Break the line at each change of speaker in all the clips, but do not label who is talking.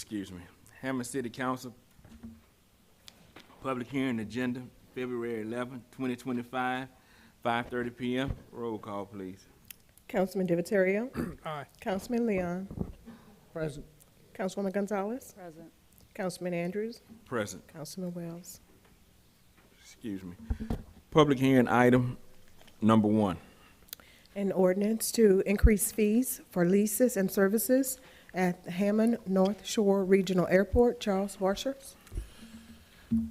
excuse me, Hammond City Council, public hearing agenda, February 11, 2025, 5:30 p.m. Roll call, please.
Councilman Divatario.
Aye.
Councilman Leon.
Present.
Councilwoman Gonzalez.
Present.
Councilman Andrews.
Present.
Councilman Wells.
Excuse me. Public hearing item number 1.
An ordinance to increase fees for leases and services at the Hammond North Shore Regional Airport. Charles Warshers.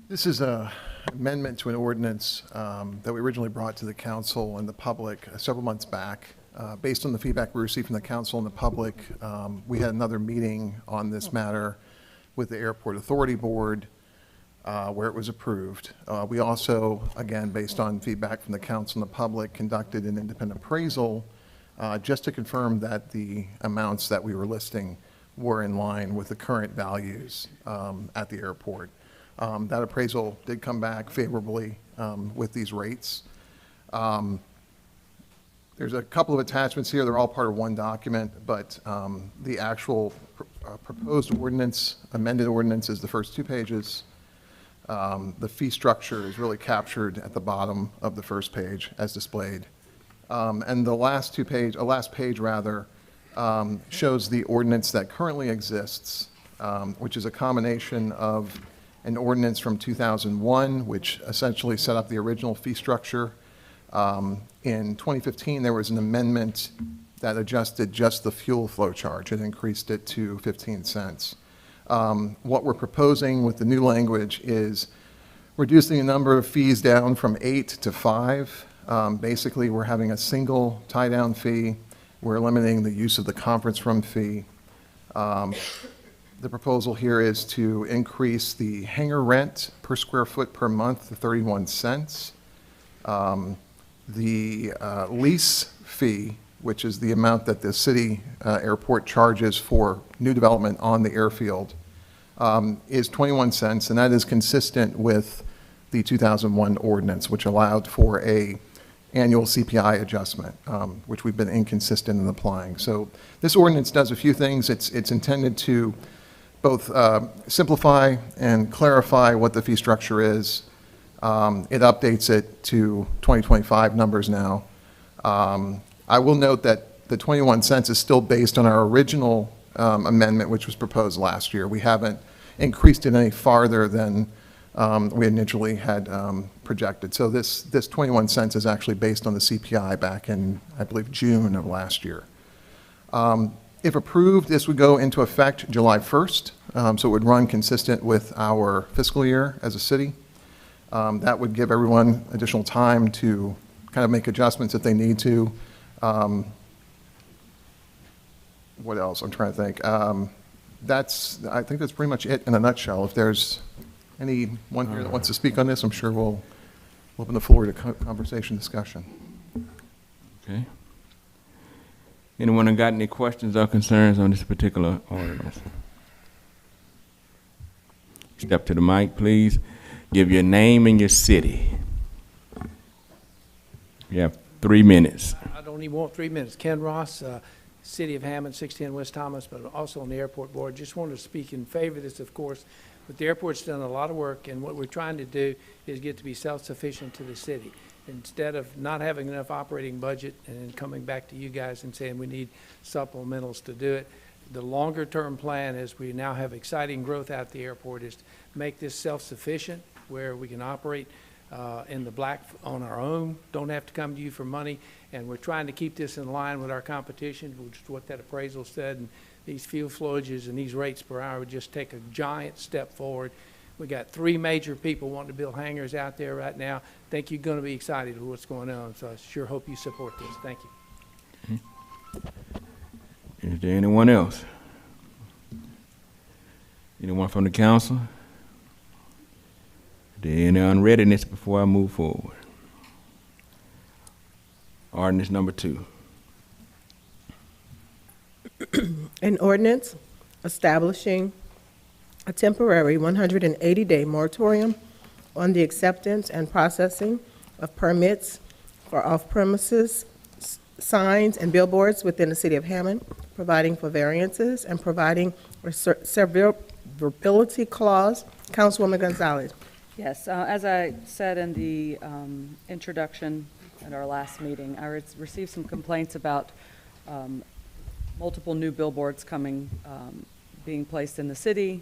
This is an amendment to an ordinance that we originally brought to the council and the public several months back. Based on the feedback we received from the council and the public, we had another meeting on this matter with the Airport Authority Board where it was approved. We also, again, based on feedback from the council and the public, conducted an independent appraisal just to confirm that the amounts that we were listing were in line with the current values at the airport. That appraisal did come back favorably with these rates. There's a couple of attachments here. They're all part of one document, but the actual proposed ordinance, amended ordinance, is the first 2 pages. The fee structure is really captured at the bottom of the first page as displayed. And the last page rather, shows the ordinance that currently exists, which is a combination of an ordinance from 2001, which essentially set up the original fee structure. In 2015, there was an amendment that adjusted just the fuel flow charge and increased it to 15 cents. What we're proposing with the new language is reducing the number of fees down from 8 to 5. Basically, we're having a single tie-down fee. We're eliminating the use of the conference room fee. The proposal here is to increase the hangar rent per square foot per month to 31 cents. The lease fee, which is the amount that the city airport charges for new development on the airfield, is 21 cents, and that is consistent with the 2001 ordinance, which allowed for a annual CPI adjustment, which we've been inconsistent in applying. So this ordinance does a few things. It's intended to both simplify and clarify what the fee structure is. It updates it to 2025 numbers now. I will note that the 21 cents is still based on our original amendment, which was proposed last year. We haven't increased it any farther than we initially had projected. So this 21 cents is actually based on the CPI back in, I believe, June of last year. If approved, this would go into effect July 1st, so it would run consistent with our fiscal year as a city. That would give everyone additional time to kind of make adjustments if they need to. What else? I'm trying to think. I think that's pretty much it in a nutshell. If there's anyone here that wants to speak on this, I'm sure we'll open the floor to conversation, discussion.
Okay. Anyone who got any questions or concerns on this particular ordinance? Step to the mic, please. Give your name and your city. You have 3 minutes.
I don't even want 3 minutes. Ken Ross, City of Hammond, 610 West Thomas, but also on the airport board. Just wanted to speak in favor of this, of course. But the airport's done a lot of work, and what we're trying to do is get to be self-sufficient to the city. Instead of not having enough operating budget and then coming back to you guys and saying we need supplementals to do it, the longer-term plan is we now have exciting growth out at the airport is to make this self-sufficient where we can operate in the black on our own, don't have to come to you for money, and we're trying to keep this in line with our competition, which is what that appraisal said, and these fuel flowages and these rates per hour would just take a giant step forward. We got 3 major people wanting to build hangars out there right now. I think you're going to be excited with what's going on, so I sure hope you support this. Thank you.
Is there anyone else? Anyone from the council? Is there any unreadiness before I move forward? Ordinance number 2.
An ordinance establishing a temporary 180-day moratorium on the acceptance and processing of permits for off-premises signs and billboards within the city of Hammond, providing for variances, and providing a severability clause. Councilwoman Gonzalez.
Yes, as I said in the introduction at our last meeting, I received some complaints about multiple new billboards being placed in the city,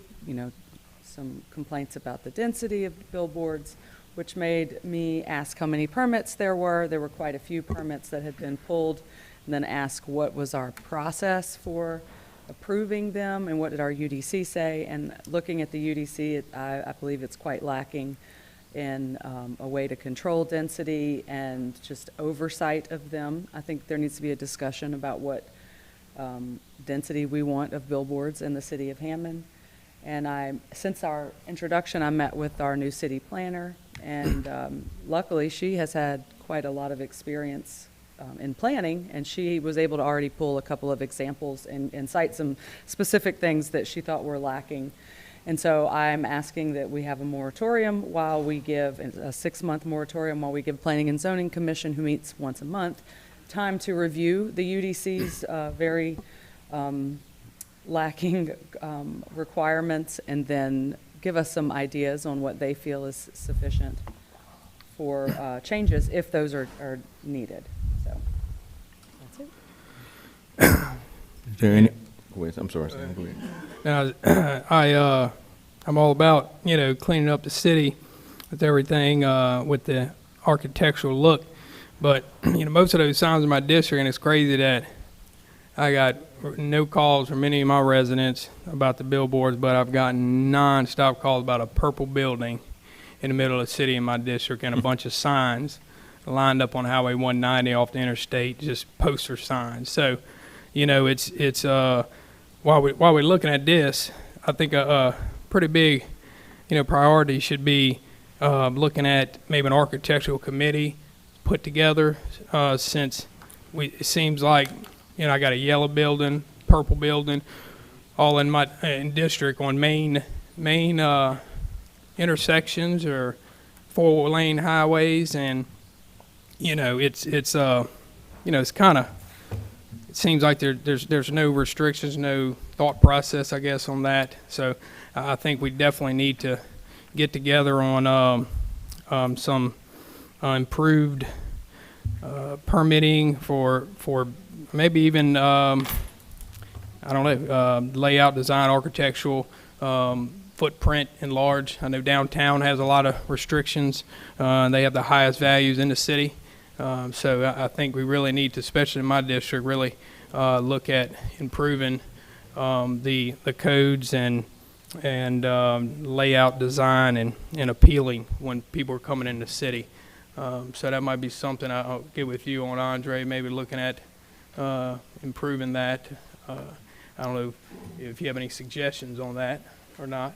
some complaints about the density of billboards, which made me ask how many permits there were. There were quite a few permits that had been pulled, and then ask what was our process for approving them and what did our UDC say. And looking at the UDC, I believe it's quite lacking in a way to control density and just oversight of them. I think there needs to be a discussion about what density we want of billboards in the city of Hammond. And since our introduction, I met with our new city planner, and luckily she has had quite a lot of experience in planning, and she was able to already pull a couple of examples and cite some specific things that she thought were lacking. And so I'm asking that we have a moratorium while we give, a 6-month moratorium while we give Planning and Zoning Commission, who meets once a month, time to review the UDC's very lacking requirements, and then give us some ideas on what they feel is sufficient for changes if those are needed. So that's it.
Is there any, wait, I'm sorry, Sam, go ahead.
Now, I'm all about, cleaning up the city with everything, with the architectural look. But, most of those signs in my district, and it's crazy that I got no calls from any of my residents about the billboards, but I've gotten non-stop calls about a purple building in the middle of the city in my district and a bunch of signs lined up on Highway 190 off the interstate, just poster signs. So, it's while we're looking at this, I think a pretty big, priority should be looking at maybe an architectural committee put together, since it seems like, I got a yellow building, purple building, all in my district on main intersections or 4-lane highways, and it's kind of, it seems like there's no restrictions, no thought process, I guess, on that. So I think we definitely need to get together on some improved permitting for maybe even layout, design, architectural footprint enlarged. I know downtown has a lot of restrictions. They have the highest values in the city. So I think we really need to, especially in my district, really look at improving the codes and layout, design, and appealing when people are coming in the city. So that might be something I'll get with you on, Andre, maybe looking at improving that. I don't know if you have any suggestions on that or not.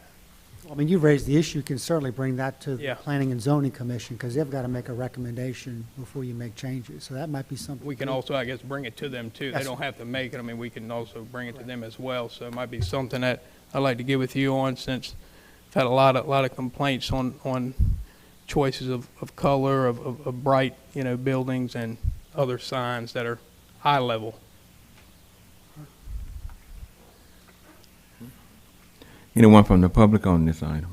I mean, you raised the issue, you can certainly bring that to the
Yeah.
Planning and Zoning Commission, because they've got to make a recommendation before you make changes, so that might be something.
We can also, I guess, bring it to them too. They
Yes.
don't have to make it. I mean, we can also bring it to them as well. So it might be something that I'd like to get with you on, since I've had a lot of complaints on choices of color, of bright, buildings and other signs that are eye level.
Anyone from the public on this item?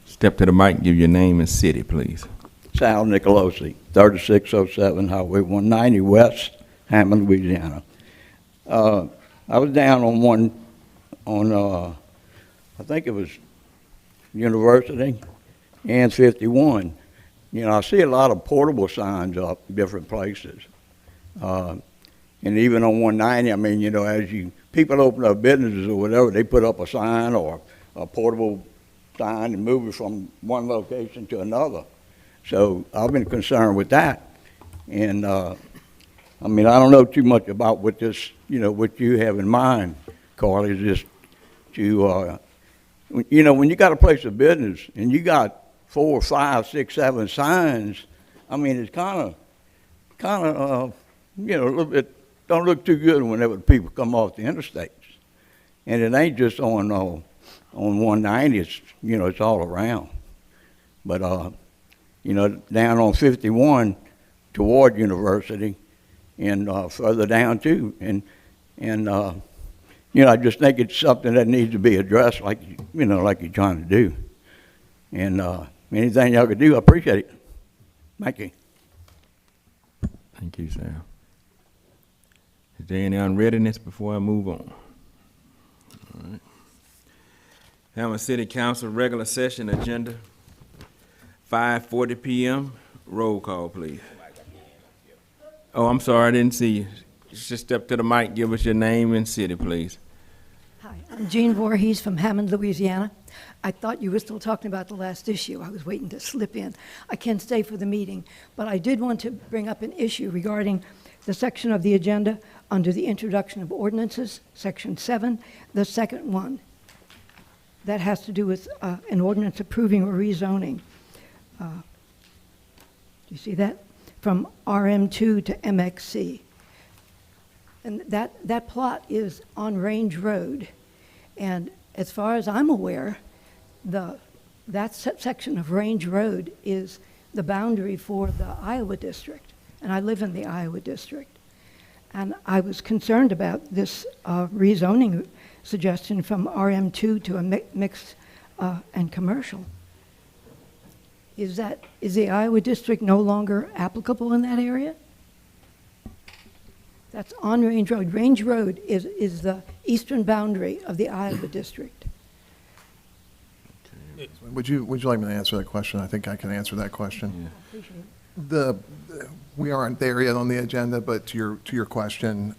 Step to the mic, give your name and city, please.
Sal Nicolosi, 3607 Highway 190 West, Hammond, Louisiana. I was down on I think it was University and 51. I see a lot of portable signs up different places. And even on 190, I mean, as people open up businesses or whatever, they put up a sign or a portable sign and move it from one location to another. So I've been concerned with that. And, I don't know too much about what this, what you have in mind, Carly, is just to, when you got a place of business and you got 4, 5, 6, 7 signs, I mean, it's kind of, a little bit, don't look too good whenever people come off the interstates. And it ain't just on 190, it's, it's all around. But, down on 51 toward University and further down too. And you know, I just think it's something that needs to be addressed like, you know, like you're trying to do. And anything y'all could do, I appreciate it. Thank you.
Thank you, Sam. Is there any unreadiness before I move on? All right. Hammond City Council regular session agenda, 5:40 p.m. Roll call, please. Oh, I'm sorry, I didn't see you. Just step to the mic, give us your name and city, please.
Hi, I'm Jean Voorhees from Hammond, Louisiana. I thought you were still talking about the last issue. I was waiting to slip in. I can't stay for the meeting, but I did want to bring up an issue regarding the section of the agenda under the introduction of ordinances, section 7, the second one. That has to do with an ordinance approving or rezoning. Do you see that? From RM2 to MXC. And that plot is on Range Road. And as far as I'm aware, that section of Range Road is the boundary for the Iowa district. And I live in the Iowa district. And I was concerned about this rezoning suggestion from RM2 to a mixed and commercial. Is the Iowa district no longer applicable in that area? That's on Range Road. Range Road is the eastern boundary of the Iowa district.
Would you like me to answer that question? I think I can answer that question.
I appreciate it.
We aren't there yet on the agenda, but to your question,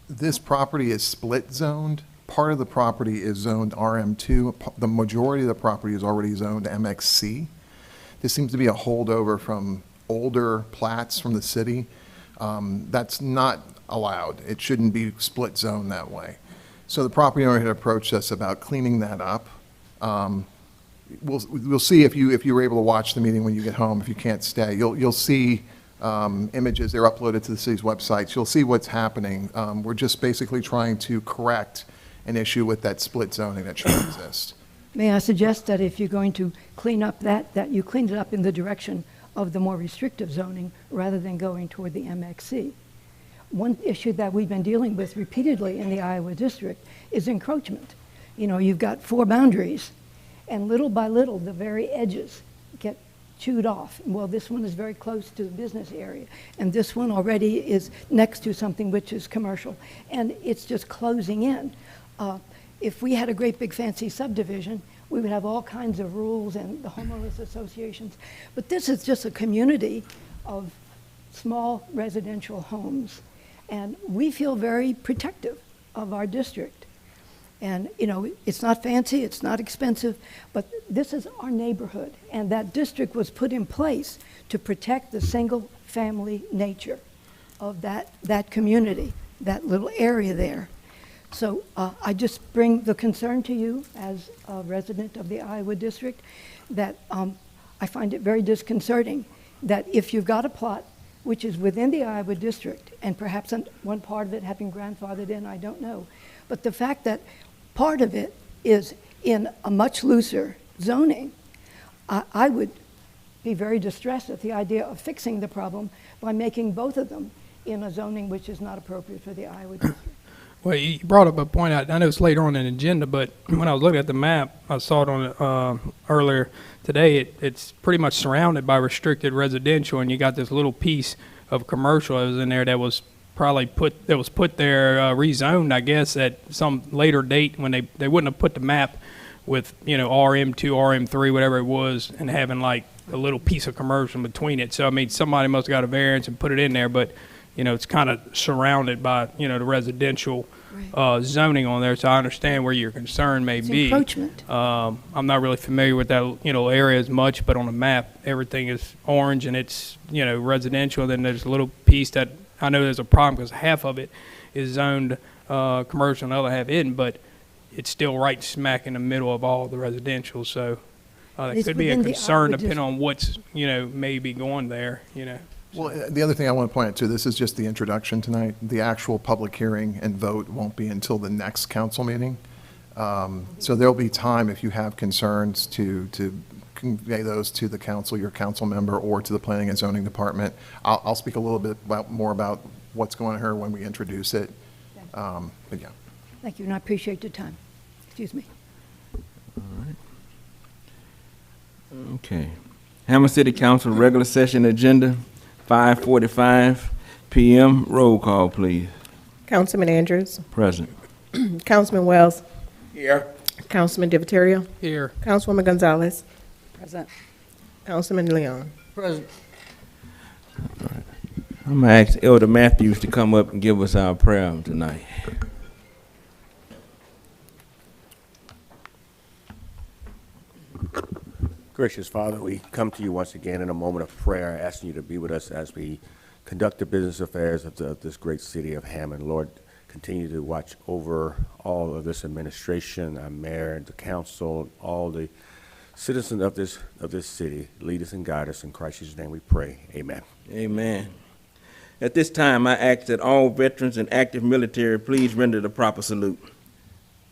this property is split zoned. Part of the property is zoned RM2. The majority of the property is already zoned MXC. This seems to be a holdover from older plats from the city. That's not allowed. It shouldn't be split zone that way. So the property owner had approached us about cleaning that up. We'll see if you were able to watch the meeting when you get home. If you can't stay, you'll see images. They're uploaded to the city's websites. You'll see what's happening. We're just basically trying to correct an issue with that split zoning that should exist.
May I suggest that if you're going to clean up that you clean it up in the direction of the more restrictive zoning rather than going toward the MXC? One issue that we've been dealing with repeatedly in the Iowa district is encroachment. You know, you've got 4 boundaries, and little by little, the very edges get chewed off. Well, this one is very close to the business area, and this one already is next to something which is commercial, and it's just closing in. If we had a great big fancy subdivision, we would have all kinds of rules and the homeowners associations, but this is just a community of small residential homes, and we feel very protective of our district. And, you know, it's not fancy, it's not expensive, but this is our neighborhood, and that district was put in place to protect the single-family nature of that community, that little area there. So I just bring the concern to you as a resident of the Iowa district that I find it very disconcerting that if you've got a plot which is within the Iowa district, and perhaps one part of it having grandfathered in, I don't know, but the fact that part of it is in a much looser zoning, I would be very distressed at the idea of fixing the problem by making both of them in a zoning which is not appropriate for the Iowa district.
Well, you brought up a point. I know it's later on in the agenda, but when I was looking at the map, I saw it on earlier today. It's pretty much surrounded by restricted residential, and you got this little piece of commercial that was in there that was probably put there rezoned, I guess, at some later date when they wouldn't have put the map with, you know, RM2, RM3, whatever it was, and having like a little piece of commercial between it. So I mean, somebody must have got a variance and put it in there, but you know, it's kind of surrounded by, you know, the residential zoning on there. So I understand where your concern may be.
Encroachment.
I'm not really familiar with that, you know, area as much, but on the map, everything is orange and it's, you know, residential. Then there's a little piece that I know there's a problem because half of it is zoned commercial and the other half isn't, but it's still right smack in the middle of all the residential. So that
It's
could be a
within the
concern
Iowa
depending on what's, you know, maybe going there, you know.
Well, the other thing I want to point out too, this is just the introduction tonight. The actual public hearing and vote won't be until the next council meeting. So there'll be time if you have concerns to convey those to the council, your council member, or to the planning and zoning department. I'll speak a little bit more about what's going on here when we introduce it. But yeah.
Thank you, and I appreciate your time. Excuse me.
Okay. Hammond City Council regular session agenda, 5:45 PM. Roll call, please.
Councilman Andrews,
Present.
Councilman Wells,
Here.
Councilman Divatario,
Here.
Councilwoman Gonzalez,
Present.
Councilman Leon.
Present.
I'm gonna ask Elder Matthews to come up and give us our prayer tonight.
Gracious Father, we come to you once again in a moment of prayer, asking you to be with us as we conduct the business affairs of this great city of Hammond. Lord, continue to watch over all of this administration, our mayor, and the council, all the citizens of this city. Lead us and guide us. In Christ's name we pray. Amen.
Amen. At this time, I ask that all veterans and active military please render the proper salute.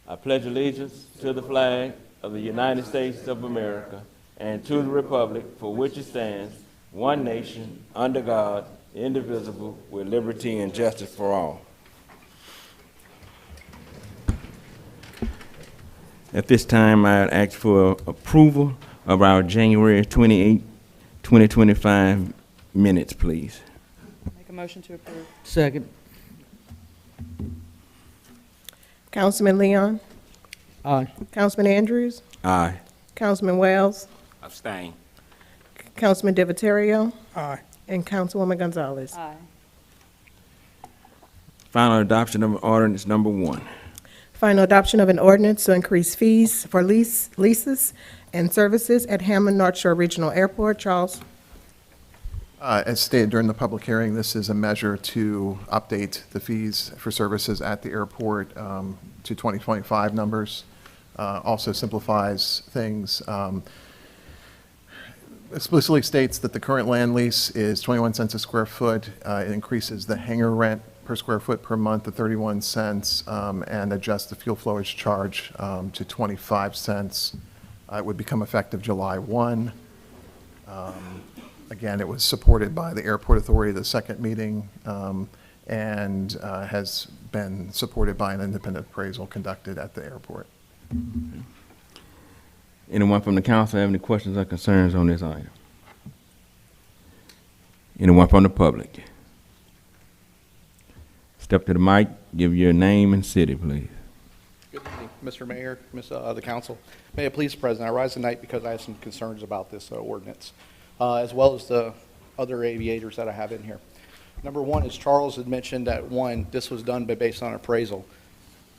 I pledge allegiance to the flag of the United States of America and to the republic for which it stands, one nation, under God, indivisible, with liberty and justice for all. At this time, I ask for approval of our January 28, 2025 minutes, please.
Make a motion to approve.
Second.
Councilman Leon,
Aye.
Councilman Andrews,
Aye.
Councilman Wells,
Abstain.
Councilman Divatario,
Aye.
and Councilwoman Gonzalez.
Aye.
Final adoption of ordinance number 1.
Final adoption of an ordinance to increase fees for leases and services at Hammond North Shore Regional Airport. Charles?
As stated during the public hearing, this is a measure to update the fees for services at the airport to 2025 numbers. Also simplifies things. Explicitly states that the current land lease is 21 cents a square foot. It increases the hangar rent per square foot per month to 31 cents and adjusts the fuel flowage charge to 25 cents. It would become effective July 1. Again, it was supported by the Airport Authority at the second meeting and has been supported by an independent appraisal conducted at the airport.
Anyone from the council have any questions or concerns on this item? Anyone from the public? Step to the mic, give your name and city, please.
Good evening, Mr. Mayor, the council. May it please the President, I rise tonight because I have some concerns about this ordinance, as well as the other aviators that I have in here. Number one, as Charles had mentioned that this was done based on appraisal.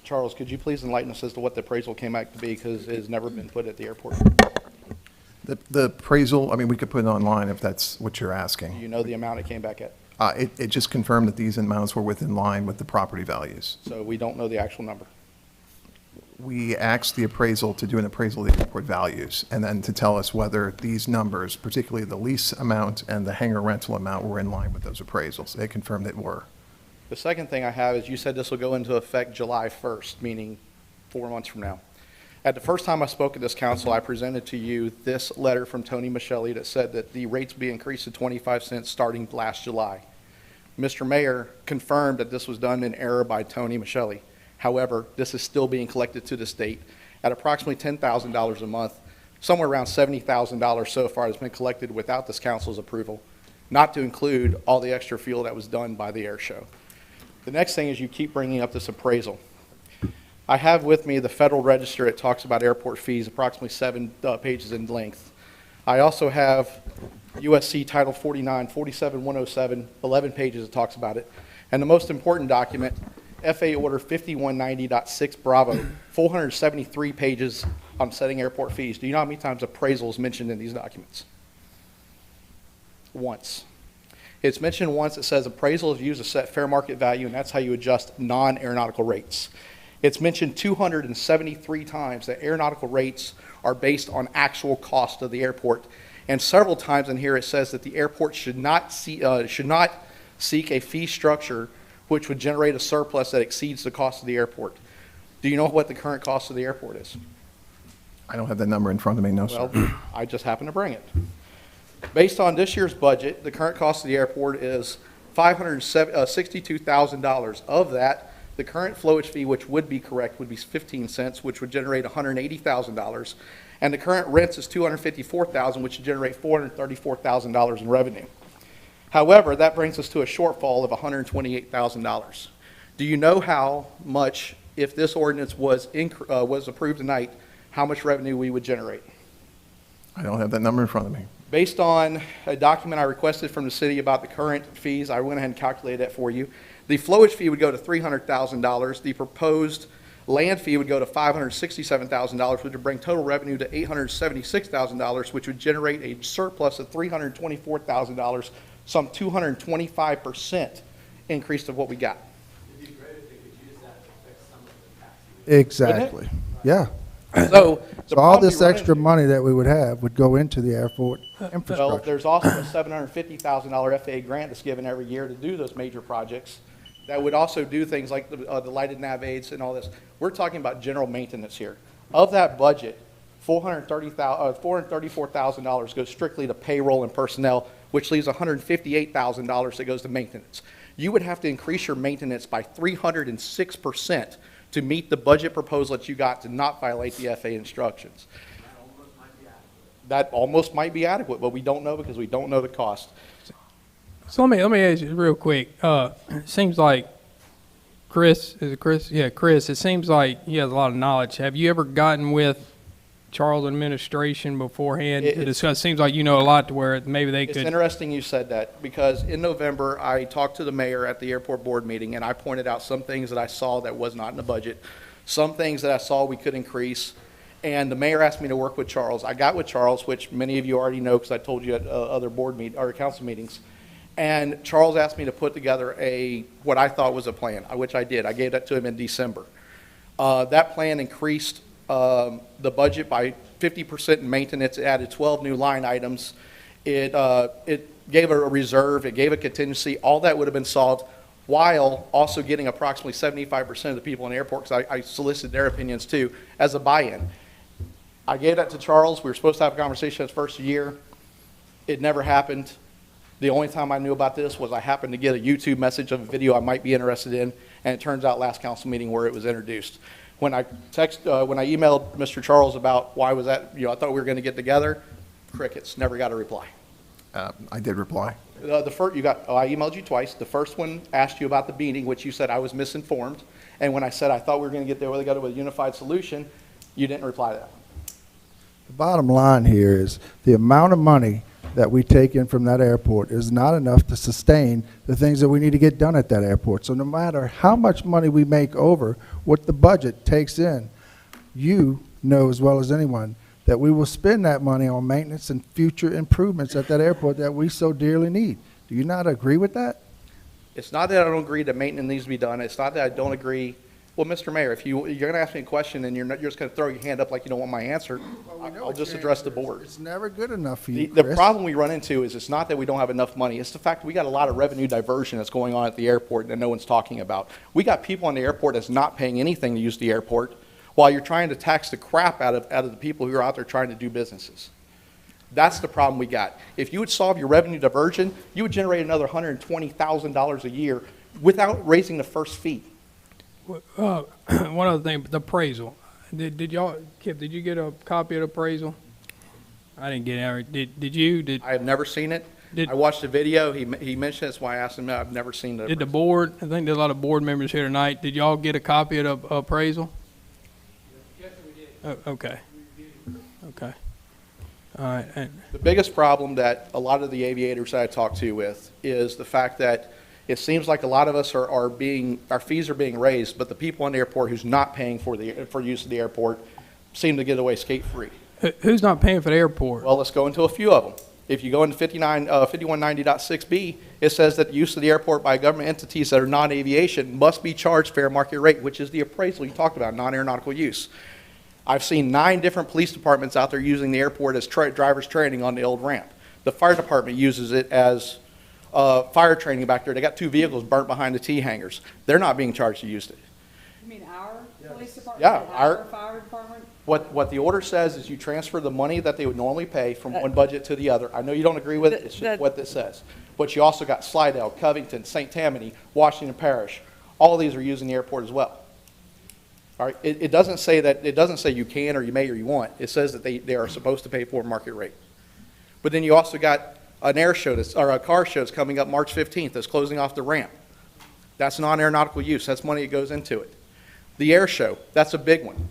Charles, could you please enlighten us as to what the appraisal came out to be, because it has never been put at the airport?
The appraisal, I mean, we could put it online if that's what you're
Do
asking.
you know the amount it came back at?
It just confirmed that these amounts were within line with the property values.
So we don't know the actual number.
We asked the appraisal to do an appraisal of the airport values and then to tell us whether these numbers, particularly the lease amount and the hangar rental amount, were in line with those appraisals. They confirmed it were.
The second thing I have is you said this will go into effect July 1st, meaning 4 months from now. At the first time I spoke at this council, I presented to you this letter from Tony Michelli that said that the rates be increased to 25 cents starting last July. Mr. Mayor confirmed that this was done in error by Tony Michelli. However, this is still being collected to this date at approximately $10,000 a month. Somewhere around $70,000 so far has been collected without this council's approval, not to include all the extra fuel that was done by the air show. The next thing is you keep bringing up this appraisal. I have with me the Federal Register. It talks about airport fees, approximately 7 pages in length. I also have USC Title 49, 47107, 11 pages it talks about it. And the most important document, FAA Order 5190.6 Bravo, 473 pages on setting airport fees. Do you know how many times appraisal is mentioned in these documents? Once. It's mentioned once. It says appraisal is used to set fair market value, and that's how you adjust non-aeronautical rates. It's mentioned 273 times that aeronautical rates are based on actual cost of the airport. And several times in here it says that the airport should not seek a fee structure which would generate a surplus that exceeds the cost of the airport. Do you know what the current cost of the airport is?
I don't have that number in front of me, no, sir.
Well, I just happen to bring it. Based on this year's budget, the current cost of the airport is $562,000. Of that, The current flowage fee, which would be correct, would be 15 cents, which would generate $180,000. And the current rents is $254,000, which would generate $434,000 in revenue. However, that brings us to a shortfall of $128,000. Do you know how much, if this ordinance was approved tonight, how much revenue we would generate?
I don't have that number in front of me.
Based on a document I requested from the city about the current fees, I went ahead and calculated that for you. The flowage fee would go to $300,000. The proposed land fee would go to $567,000, which would bring total revenue to $876,000, which would generate a surplus of $324,000, some 225% increase of what we got.
Exactly. Yeah.
So
So all this extra money that we would have would go into the airport
Well,
infrastructure.
there's also a $750,000 FAA grant that's given every year to do those major projects that would also do things like the lighted nav aids and all this. We're talking about general maintenance here. Of that budget, $434,000 goes strictly to payroll and personnel, which leaves $158,000 that goes to maintenance. You would have to increase your maintenance by 306% to meet the budget proposal that you got to not violate the FAA instructions. That almost might be adequate, but we don't know because we don't know the cost.
So let me ask you real quick. It seems like Chris, is it Chris? Yeah, Chris, it seems like he has a lot of knowledge. Have you ever gotten with Charles administration beforehand to discuss? Seems like you know a lot to where maybe they
It's
could.
interesting you said that because in November, I talked to the mayor at the airport board meeting and I pointed out some things that I saw that was not in the budget, some things that I saw we could increase. And the mayor asked me to work with Charles. I got with Charles, which many of you already know because I told you at other board or council meetings. And Charles asked me to put together what I thought was a plan, which I did. I gave that to him in December. That plan increased the budget by 50% in maintenance. It added 12 new line items. It gave a reserve. It gave a contingency. All that would have been solved while also getting approximately 75% of the people in the airport, because I solicited their opinions too, as a buy-in. I gave that to Charles. We were supposed to have a conversation his first year. It never happened. The only time I knew about this was I happened to get a YouTube message of a video I might be interested in, and it turns out last council meeting where it was introduced. When I emailed Mr. Charles about why was that, I thought we were going to get together, crickets, never got a reply.
I did reply.
I emailed you twice. The first one asked you about the meeting, which you said I was misinformed. And when I said I thought we were going to get together with a unified solution, you didn't reply to that one.
The bottom line here is the amount of money that we take in from that airport is not enough to sustain the things that we need to get done at that airport. So no matter how much money we make over what the budget takes in, you know as well as anyone that we will spend that money on maintenance and future improvements at that airport that we so dearly need. Do you not agree with that?
It's not that I don't agree that maintenance needs to be done. It's not that I don't agree. Well, Mr. Mayor, if you're going to ask me a question and you're just going to throw your hand up like you don't want my answer, I'll just address the board.
It's never good enough for you,
The
Chris.
problem we run into is it's not that we don't have enough money. It's the fact that we got a lot of revenue diversion that's going on at the airport that no one's talking about. We got people on the airport that's not paying anything to use the airport while you're trying to tax the crap out of the people who are out there trying to do businesses. That's the problem we got. If you would solve your revenue diversion, you would generate another $120,000 a year without raising the first fee.
One other thing, the appraisal. Did y'all, Kip, did you get a copy of the appraisal? I didn't get it. Did you?
I have never seen it. I watched the video. He mentioned it. That's why I asked him. I've never seen the.
Did the board, I think there's a lot of board members here tonight, did y'all get a copy of the appraisal?
Yes, we did.
Okay. Okay. All right.
The biggest problem that a lot of the aviators that I talk to with is the fact that it seems like a lot of us our fees are being raised, but the people in the airport who's not paying for use of the airport seem to get away skate-free.
Who's not paying for the airport?
Well, let's go into a few of them. If you go into 5190.6B, it says that use of the airport by government entities that are non-aviation must be charged fair market rate, which is the appraisal you talked about, non-aeronautical use. I've seen 9 different police departments out there using the airport as drivers training on the old ramp. The fire department uses it as fire training back there. They got 2 vehicles burnt behind the T-hangers. They're not being charged to use it.
You mean our police department?
Yeah,
Our fire department?
What the order says is you transfer the money that they would normally pay from one budget to the other. I know you don't agree with it, it's just what this says. But you also got Slidell, Covington, St. Tammany, Washington Parish, all of these are using the airport as well. All right, it doesn't say that, it doesn't say you can or you may or you want. It says that they are supposed to pay for market rate. But then you also got an air show or a car show that's coming up March 15th that's closing off the ramp. That's non-aeronautical use. That's money that goes into it. The air show, that's a big one.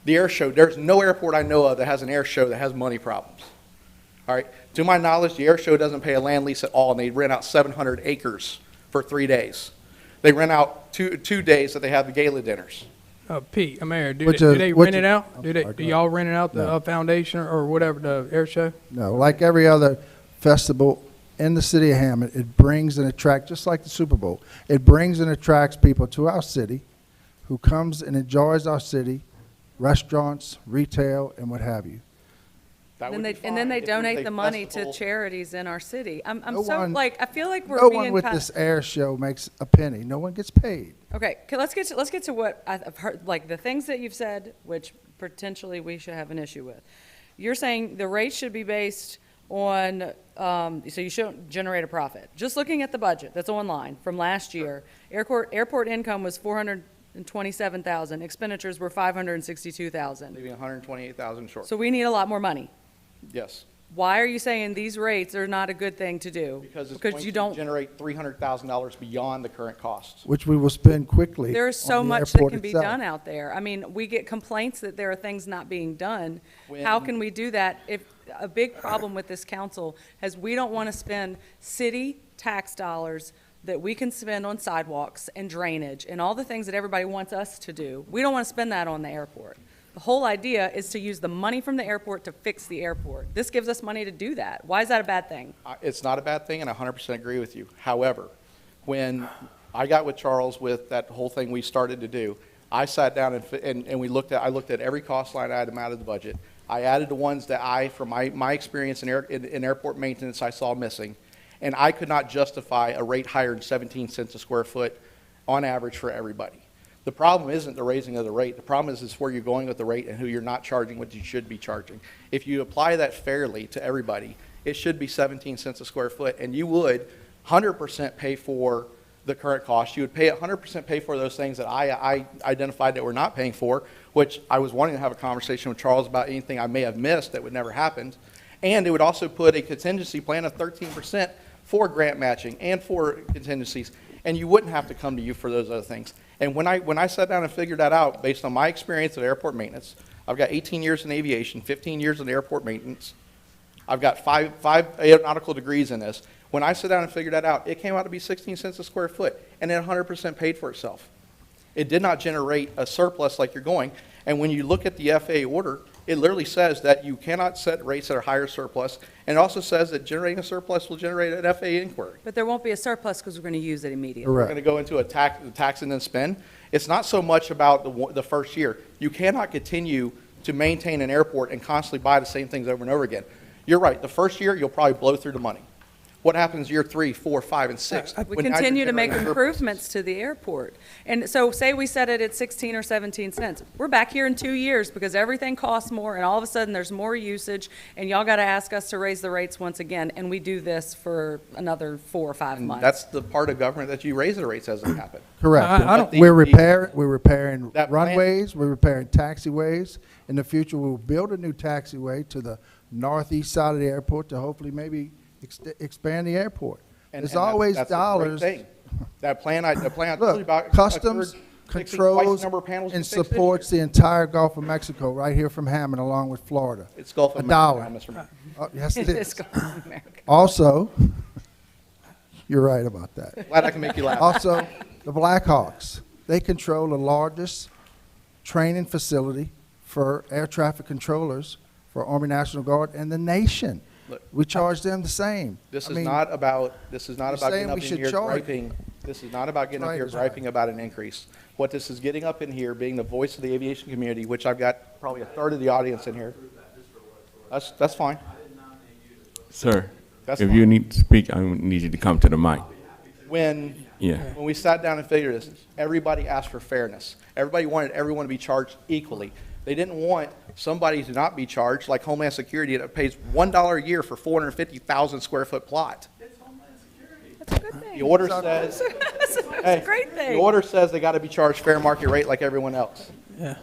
The air show, there's no airport I know of that has an air show that has money problems. All right, to my knowledge, the air show doesn't pay a land lease at all, and they rent out 700 acres for 3 days. They rent out two days that they have the gala dinners.
Pete, Mayor, do
Which
they,
is-
do they
which
rent it
is-
out?
I'm
Do they,
sorry,
do
go
y'all rent it out, the
No.
foundation or whatever, the air show?
No, like every other festival in the city of Hammond, it brings and attracts, just like the Super Bowl, it brings and attracts people to our city who comes and enjoys our city, restaurants, retail, and what have you.
That
And
would
then
be
they, and then
fine
they
if it was
donate
a
the money to
festival.
charities in our city. I'm
No
so,
one-
like, I feel like we're
No
being.
one with
kind-
this air show makes a penny. No one gets paid.
Okay, let's get to what I've heard, like the things that you've said, which potentially we should have an issue with. You're saying the rate should be based on, so you shouldn't generate a profit. Just looking at the budget that's online from last year, airport income was 427,000, expenditures were 562,000.
Leaving 128,000 short.
So we need a lot more money.
Yes.
Why are you saying these rates are not a good thing to do?
Because it's going
you
to
don't.
generate $300,000 beyond the current costs.
Which we will spend quickly.
There is so
on the
much that
airport
can be
itself.
done out there. I mean, we get complaints that there are things not being done.
When-
How can we do that? If, a big problem with this council is we don't want to spend city tax dollars that we can spend on sidewalks and drainage and all the things that everybody wants us to do. We don't want to spend that on the airport. The whole idea is to use the money from the airport to fix the airport. This gives us money to do that. Why is that a bad thing?
It's not a bad thing, and I 100% agree with you. However, when I got with Charles with that whole thing we started to do, I sat down and I looked at every cost line item out of the budget. I added the ones that from my experience in airport maintenance, I saw missing. And I could not justify a rate higher than 17 cents a square foot on average for everybody. The problem isn't the raising of the rate. The problem is where you're going with the rate and who you're not charging what you should be charging. If you apply that fairly to everybody, it should be 17 cents a square foot, and you would 100% pay for the current cost. You would 100% pay for those things that I identified that we're not paying for, which I was wanting to have a conversation with Charles about anything I may have missed that would never happen. And it would also put a contingency plan of 13% for grant matching and for contingencies, and you wouldn't have to come to you for those other things. And when I sat down and figured that out, based on my experience at airport maintenance, I've got 18 years in aviation, 15 years in airport maintenance. I've got five aeronautical degrees in this. When I sat down and figured that out, it came out to be 16 cents a square foot, and it 100% paid for itself. It did not generate a surplus like you're going. And when you look at the FAA order, it literally says that you cannot set rates that are higher surplus, and it also says that generating a surplus will generate an FAA inquiry.
But there won't be a surplus because we're going to use it immediately.
We're
Correct.
going to go into a tax and then spend. It's not so much about the first year. You cannot continue to maintain an airport and constantly buy the same things over and over again. You're right. The first year, you'll probably blow through the money. What happens year 3, 4, 5, and 6?
We
when now you're
continue to make
generating surplus?
improvements to the airport. And so say we set it at 16 or 17 cents. We're back here in 2 years because everything costs more and all of a sudden there's more usage and y'all got to ask us to raise the rates once again. And we do this for another 4 or 5
And
months.
that's the part of government that you raise the rates as it happens.
Correct.
I don't-
We're repairing
That plan-
runways, we're repairing taxiways. In the future, we'll build a new taxiway to the northeast side of the airport to hopefully maybe expand the airport.
And-
There's
and
always
that's a great
told
thing. That plan I told you about.
Look, customs
occurred fixing
controls
twice the number of panels
and
we fixed this
supports
year.
the entire Gulf of Mexico, right here from Hammond, along with Florida.
It's Gulf of
$1.
Mexico, Mr.
Oh, yes, it
It's
is.
going to America.
Also, you're right about that.
Glad I can make you laugh.
Also, the Blackhawks, they control the largest training facility for air traffic controllers for Army National Guard in the nation.
Look,
We charge them the same.
This
I
is
mean,
not about
you're
getting
saying
up
we
in
should
here
charge-
griping. This is not about getting up
Right,
here
right.
griping about an increase. What this is getting up in here, being the voice of the aviation community, which I've got probably a third of the audience in here. That's fine.
Sir,
That's
if
fine.
you need to speak, I need you to come to the mic.
When
Yeah.
we sat down and figured this, everybody asked for fairness. Everybody wanted everyone to be charged equally. They didn't want somebody to not be charged, like Homeland Security that pays $1 a year for 450,000 square foot plot.
That's a good thing.
The order says,
It's a great
The
thing.
order says they got to be charged fair market rate like everyone else.
Yeah.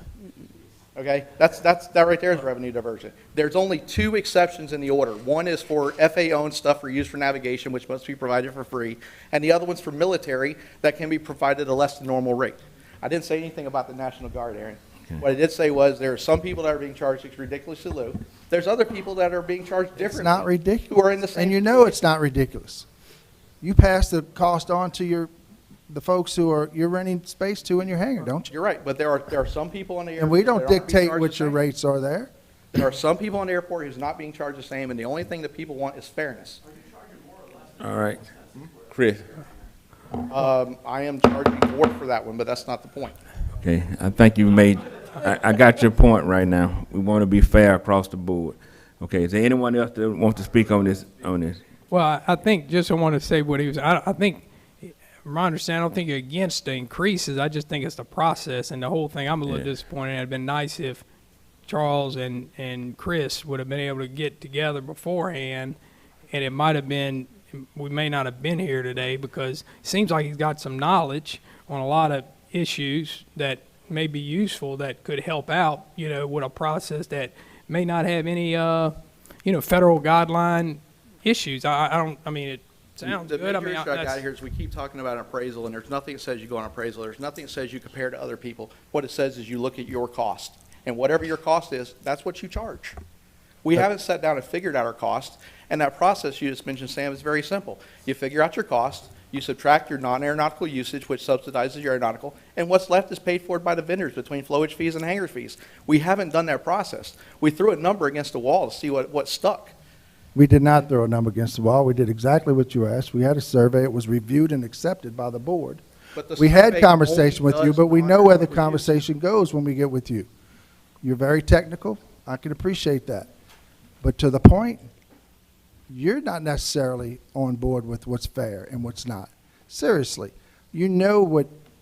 Okay, that right there is revenue diversion. There's only 2 exceptions in the order. One is for FA-owned stuff for use for navigation, which must be provided for free, and the other one's for military that can be provided at a less than normal rate. I didn't say anything about the National Guard, Aaron. What I did say was there are some people that are being charged ridiculously low. There's other people that are being charged differently.
It's not ridiculous.
Who are in the same
And you know it's not ridiculous. You pass the cost on to the folks you're renting space to in your hangar, don't you?
You're right, but there are some people on the airport.
And we don't
that aren't being
dictate
charged
what
the
your
same.
rates are there.
There are some people on the airport who's not being charged the same, and the only thing that people want is fairness.
All right. Chris?
I am charging more for that one, but that's not the point.
Okay, I think you made, I got your point right now. We want to be fair across the board. Okay, is there anyone else that wants to speak on this?
Well, I think, just I want to say what he was, I think, from my understanding, I don't think you're against the increases. I just think it's the process and the whole thing. I'm a little disappointed. It'd been nice if Charles and Chris would have been able to get together beforehand, and it might have been, we may not have been here today because it seems like he's got some knowledge on a lot of issues that may be useful that could help out, with a process that may not have any, federal guideline issues. It sounds
The
good.
major issue I got here is we keep talking about an appraisal, and there's nothing that says you go on appraisal. There's nothing that says you compare to other people. What it says is you look at your cost, and whatever your cost is, that's what you charge. We haven't sat down and figured out our cost, and that process you just mentioned, Sam, is very simple. You figure out your cost, you subtract your non-aeronautical usage, which subsidizes your aeronautical, and what's left is paid for by the vendors between flowage fees and hangar fees. We haven't done that process. We threw a number against the wall to see what stuck.
We did not throw a number against the wall. We did exactly what you asked. We had a survey. It was reviewed and accepted by the board.
But the
We had
survey
conversation
only
with you,
does
but we know where the
non-aeronautical
conversation goes when we get with you. You're very technical. I can appreciate that. But to the point, you're not necessarily on board with what's fair and what's not. Seriously, you know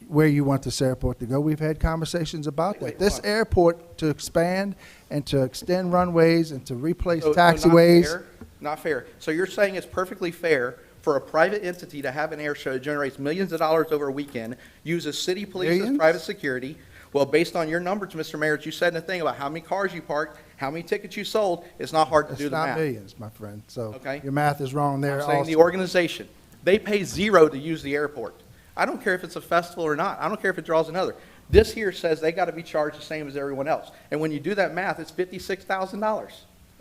where you want this airport to go. We've had conversations about that. This airport to expand and to extend runways and to replace
So
taxiways.
Not fair. So you're saying it's perfectly fair for a private entity to have an air show that generates millions of dollars over a weekend, uses city police as
Millions?
private security? Well, based on your numbers, Mr. Mayor, that you said in the thing about how many cars you parked, how many tickets you sold, it's not hard to
It's
do the
not
math.
millions, my friend. So
Okay.
your math is wrong there
I'm saying
also.
the organization, they pay $0 to use the airport. I don't care if it's a festival or not. I don't care if it draws another. This here says they got to be charged the same as everyone else. And when you do that math, it's $56,000.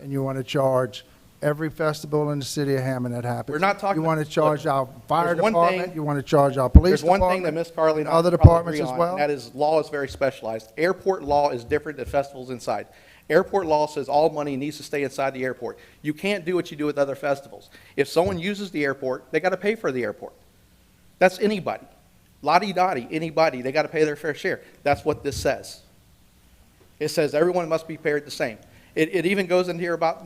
And you want to charge every festival in the city of Hammond that happens.
We're not talking-
You want to charge our fire
there's one
department,
thing-
you want to charge our police
There's one
department.
thing that Ms. Carly and I
other
probably
departments
agree
as
on,
well.
and that is law is very specialized. Airport law is different than festivals inside. Airport law says all money needs to stay inside the airport. You can't do what you do with other festivals. If someone uses the airport, they got to pay for the airport. That's anybody. Lottie-dottie, anybody, they got to pay their fair share. That's what this says. It says everyone must be paid the same. It even goes in here about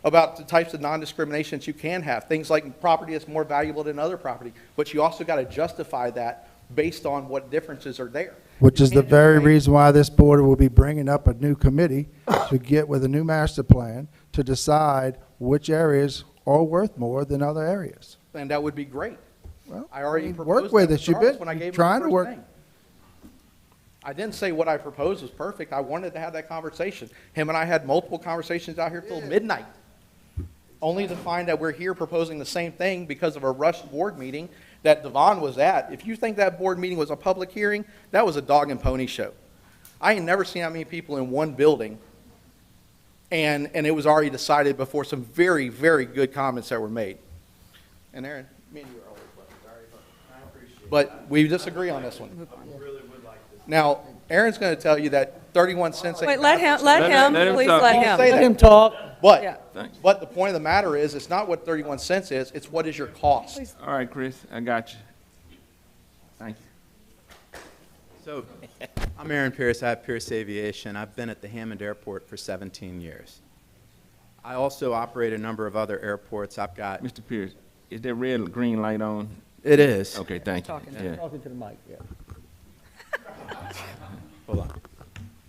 about the types of non-discrimination that you can have. Things like property that's more valuable than other property. But you also got to justify that based on what differences are there.
Which
You
is the
can't just
very
say-
reason why this board will be bringing up a new committee to get with a new master plan to decide which areas are worth more than other areas.
And that would be great.
Well,
I already
I mean,
proposed
work with
that
us.
to
You've
Charles
been
when I gave him
trying
the
to
first
work.
thing. I didn't say what I proposed was perfect. I wanted to have that conversation. Him and I had multiple conversations out here till midnight, only to find that we're here proposing the same thing because of a rushed board meeting that Devon was at. If you think that board meeting was a public hearing, that was a dog and pony show. I ain't never seen that many people in one building, and it was already decided before some very, very good comments that were made. And Aaron, me and you are always welcome. But we disagree on this one. Now, Aaron's going to tell you that 31 cents ain't
Wait, let him,
Let him
please
talk.
let
He can say
him.
that.
him talk.
Yeah.
But the point of the matter is, it's not what 31 cents is, it's what is your cost.
All right, Chris, I got you. Thank you.
So, I'm Aaron Pierce. I have Pierce Aviation. I've been at the Hammond Airport for 17 years. I also operate a number of other airports. I've got...
Mr. Pierce, is that red or green light on?
It is.
Okay, thank you.
Talking.
Yeah.
Talking to the mic, yeah.
Hold on.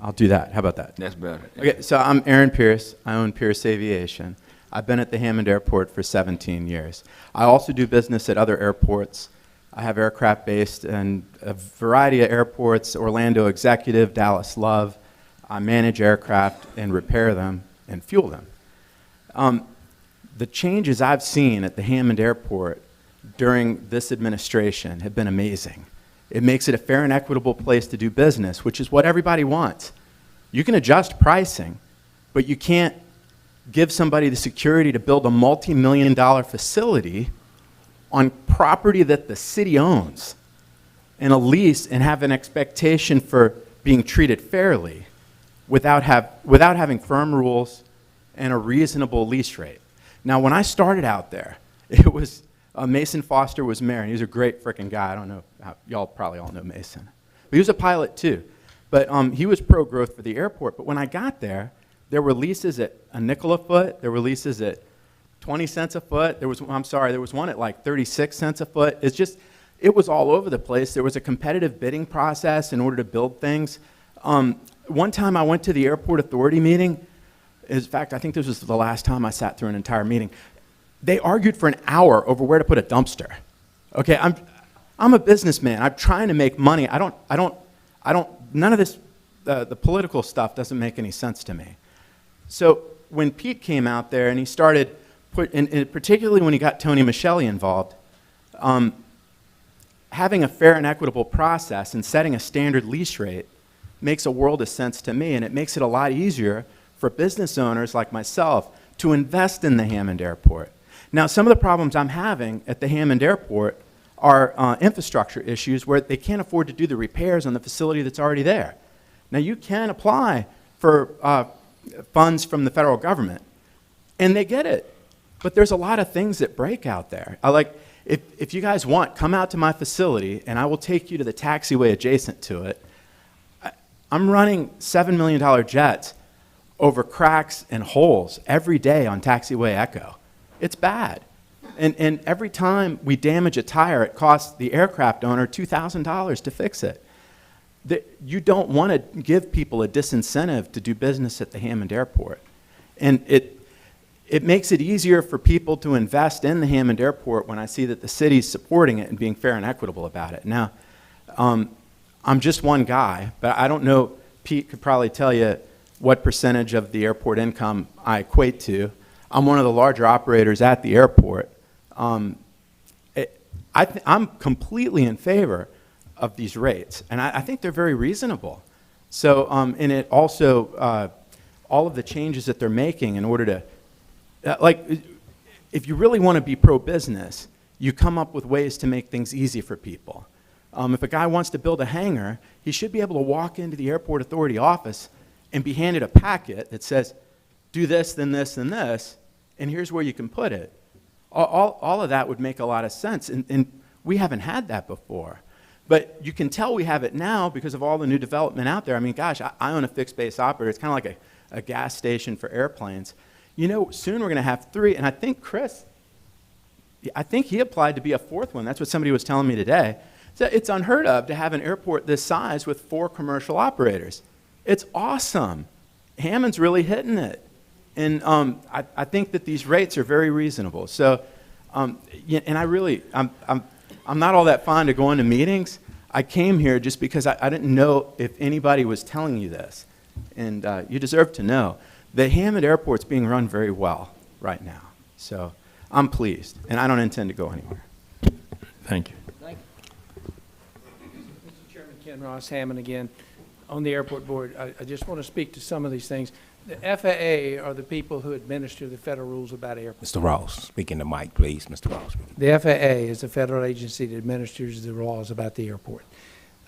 I'll do that. How about that?
That's better.
Okay, so I'm Aaron Pierce. I own Pierce Aviation. I've been at the Hammond Airport for 17 years. I also do business at other airports. I have aircraft based in a variety of airports, Orlando Executive, Dallas Love. I manage aircraft and repair them and fuel them. The changes I've seen at the Hammond Airport during this administration have been amazing. It makes it a fair and equitable place to do business, which is what everybody wants. You can adjust pricing, but you can't give somebody the security to build a multi-million-dollar facility on property that the city owns and a lease and have an expectation for being treated fairly without having firm rules and a reasonable lease rate. Now, when I started out there, it was Mason Foster was mayor, and he was a great frickin' guy. I don't know, y'all probably all know Mason. But he was a pilot too. But he was pro-growth for the airport. But when I got there were leases at a nickel a foot. There were leases at 20 cents a foot. There was one at like 36 cents a foot. It was all over the place. There was a competitive bidding process in order to build things. One time I went to the airport authority meeting. In fact, I think this was the last time I sat through an entire meeting. They argued for an hour over where to put a dumpster. Okay, I'm a businessman. I'm trying to make money. None of this, the political stuff doesn't make any sense to me. So when Pete came out there and he started, particularly when he got Tony Michele involved, having a fair and equitable process and setting a standard lease rate makes a world of sense to me, and it makes it a lot easier for business owners like myself to invest in the Hammond Airport. Now, some of the problems I'm having at the Hammond Airport are infrastructure issues where they can't afford to do the repairs on the facility that's already there. Now, you can apply for funds from the federal government, and they get it. But there's a lot of things that break out there. If you guys want, come out to my facility, and I will take you to the taxiway adjacent to it. I'm running $7 million jets over cracks and holes every day on Taxiway Echo. It's bad. And every time we damage a tire, it costs the aircraft owner $2,000 to fix it. You don't want to give people a disincentive to do business at the Hammond Airport. And it makes it easier for people to invest in the Hammond Airport when I see that the city's supporting it and being fair and equitable about it. Now, I'm just one guy, but I don't know, Pete could probably tell you what percentage of the airport income I equate to. I'm one of the larger operators at the airport. I'm completely in favor of these rates, and I think they're very reasonable. So, and it also, all of the changes that they're making in order to, if you really want to be pro-business, you come up with ways to make things easy for people. If a guy wants to build a hangar, he should be able to walk into the airport authority office and be handed a packet that says, do this, then this, and this, and here's where you can put it. All of that would make a lot of sense, and we haven't had that before. But you can tell we have it now because of all the new development out there. I mean, gosh, I own a fixed base operator. It's kind of like a gas station for airplanes. You know, soon we're going to have 3, and I think Chris, he applied to be a 4th one. That's what somebody was telling me today. So it's unheard of to have an airport this size with 4 commercial operators. It's awesome. Hammond's really hitting it. And I think that these rates are very reasonable. So, and I'm not all that fond of going to meetings. I came here just because I didn't know if anybody was telling you this. And you deserve to know. The Hammond Airport's being run very well right now. So I'm pleased, and I don't intend to go anywhere.
Thank you.
Mr. Chairman, Ken Ross, Hammond again. On the airport board, I just want to speak to some of these things. The FAA are the people who administer the federal rules about airports.
Mr. Ross, speak in the mic, please. Mr. Ross.
The FAA is a federal agency that administers the laws about the airport.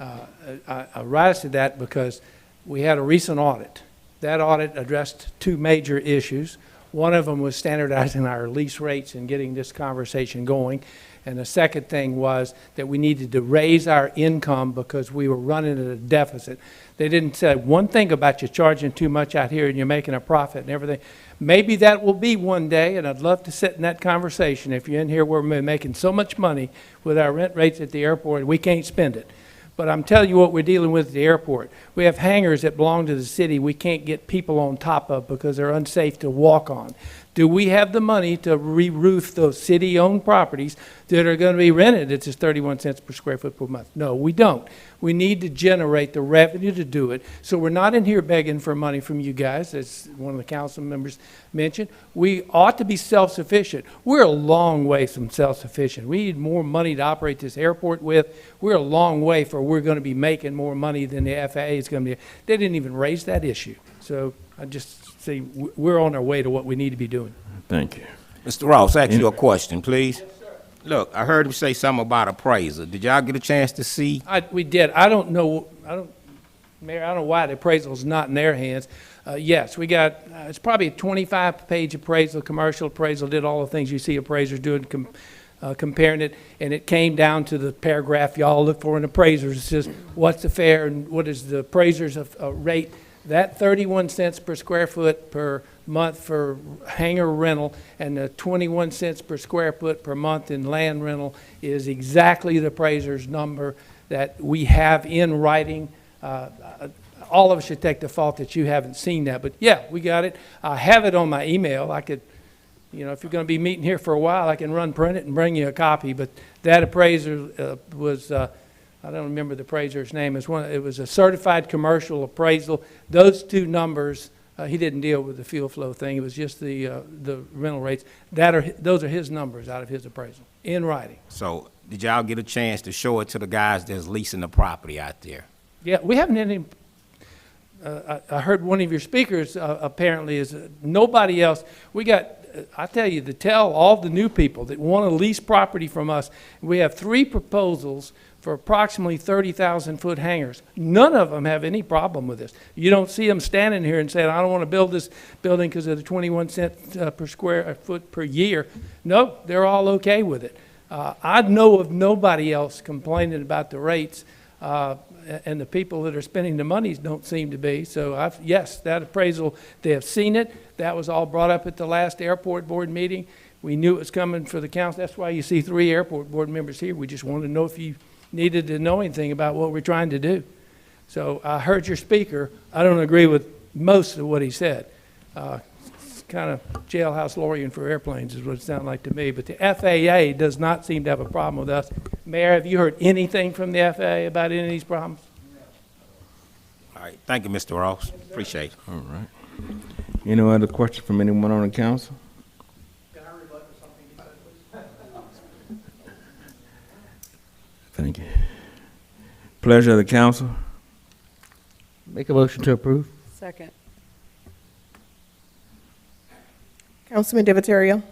I rise to that because we had a recent audit. That audit addressed 2 major issues. One of them was standardizing our lease rates and getting this conversation going. And the second thing was that we needed to raise our income because we were running at a deficit. They didn't say one thing about you charging too much out here and you're making a profit and everything. Maybe that will be one day, and I'd love to sit in that conversation. If you're in here, we're making so much money with our rent rates at the airport, we can't spend it. But I'm telling you what we're dealing with at the airport. We have hangars that belong to the city we can't get people on top of because they're unsafe to walk on. Do we have the money to re-roof those city-owned properties that are going to be rented at just 31 cents per square foot per month? No, we don't. We need to generate the revenue to do it. So we're not in here begging for money from you guys, as one of the council members mentioned. We ought to be self-sufficient. We're a long way from self-sufficient. We need more money to operate this airport with. We're a long way for we're going to be making more money than the FAA is going to be. They didn't even raise that issue. So I just say we're on our way to what we need to be doing.
Thank you.
Mr. Ross, ask you a question, please. Look, I heard him say something about appraiser. Did y'all get a chance to see?
We did. Mayor, I don't know why the appraisal is not in their hands. Yes, we got, it's probably a 25-page appraisal, commercial appraisal, did all the things you see appraisers doing, comparing it, and it came down to the paragraph y'all look for in appraisers. It says, what's the fair and what is the appraiser's rate? That 31 cents per square foot per month for hangar rental and the 21 cents per square foot per month in land rental is exactly the appraiser's number that we have in writing. All of us should take the fault that you haven't seen that, but yeah, we got it. I have it on my email. I could, if you're going to be meeting here for a while, I can print it and bring you a copy. But that appraiser was, I don't remember the appraiser's name. It was a certified commercial appraisal. Those two numbers, he didn't deal with the fuel flow thing. It was just the rental rates. Those are his numbers out of his appraisal in writing.
So did y'all get a chance to show it to the guys that's leasing the property out there?
Yeah, we haven't had any. I heard one of your speakers apparently is nobody else. We got, I tell you, to tell all the new people that want to lease property from us, we have 3 proposals for approximately 30,000-foot hangars. None of them have any problem with this. You don't see them standing here and saying, I don't want to build this building because of the 21 cents per square foot per year. No, they're all okay with it. I know of nobody else complaining about the rates. And the people that are spending the monies don't seem to be. So yes, that appraisal, they have seen it. That was all brought up at the last airport board meeting. We knew it was coming for the council. That's why you see 3 airport board members here. We just wanted to know if you needed to know anything about what we're trying to do. So I heard your speaker. I don't agree with most of what he said. It's kind of jailhouse lawyering for airplanes is what it sounded like to me. But the FAA does not seem to have a problem with us. Mayor, have you heard anything from the FAA about any of these problems?
All right, thank you, Mr. Ross. Appreciate it.
All right. Any other questions from anyone on the council?
Can I rebut to something you said, please?
Thank you. Pleasure of the council.
Make a motion to approve.
Second.
Councilman Divatario.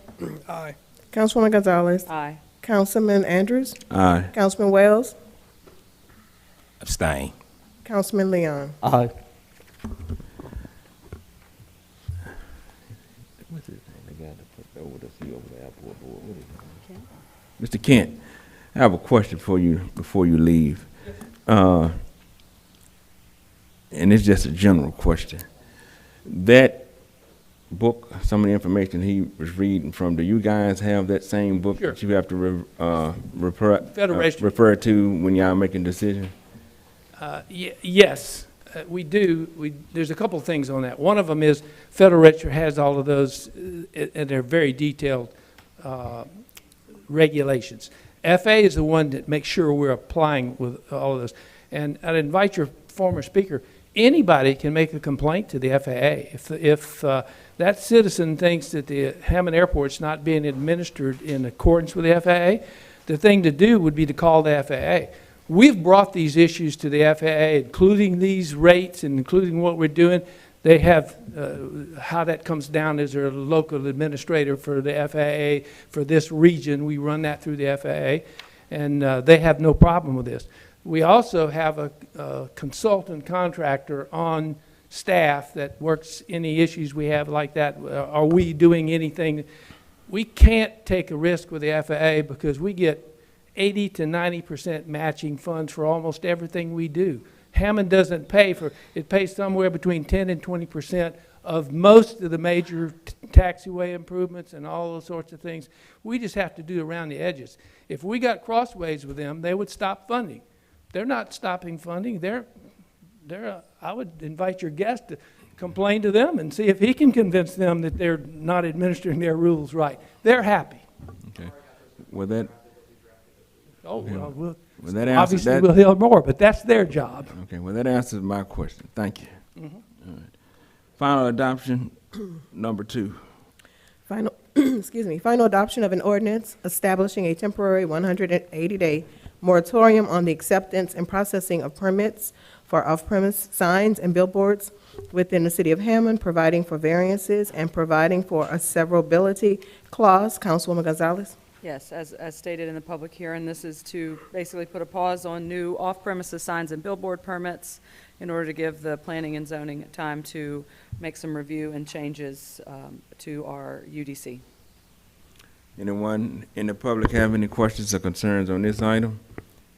Aye.
Councilwoman Gonzalez.
Aye.
Councilman Andrews.
Aye.
Councilman Wells.
Abstain.
Councilman Leon.
Aye.
Mr. Kent, I have a question for you before you leave. And it's just a general question. That book, some of the information he was reading from, do you guys have that same book
Sure.
that you have to refer to when y'all making decisions?
Yes, we do. There's a couple of things on that. One of them is Federal Register has all of those, and they're very detailed regulations. FAA is the one that makes sure we're applying with all of those. And I'd invite your former speaker, anybody can make a complaint to the FAA. If that citizen thinks that the Hammond Airport's not being administered in accordance with the FAA, the thing to do would be to call the FAA. We've brought these issues to the FAA, including these rates and including what we're doing. They have, how that comes down is their local administrator for the FAA for this region. We run that through the FAA, and they have no problem with this. We also have a consultant contractor on staff that works any issues we have like that. Are we doing anything? We can't take a risk with the FAA because we get 80 to 90% matching funds for almost everything we do. Hammond doesn't pay for, it pays somewhere between 10 and 20% of most of the major taxiway improvements and all those sorts of things. We just have to do around the edges. If we got crossways with them, they would stop funding. They're not stopping funding. I would invite your guest to complain to them and see if he can convince them that they're not administering their rules right. They're happy.
Okay. Well, that,
Oh, well,
well, that answers
obviously
that.
we'll hear more, but that's their job.
Okay, well, that answers my question. Thank you.
Mhm.
All right. Final adoption, number 2.
Final, excuse me, final adoption of an ordinance establishing a temporary 180-day moratorium on the acceptance and processing of permits for off-premise signs and billboards within the city of Hammond, providing for variances and providing for a severability clause. Councilwoman Gonzalez?
Yes, as stated in the public hearing, this is to basically put a pause on new off-premises signs and billboard permits in order to give the planning and zoning time to make some review and changes to our UDC.
Anyone in the public have any questions or concerns on this item?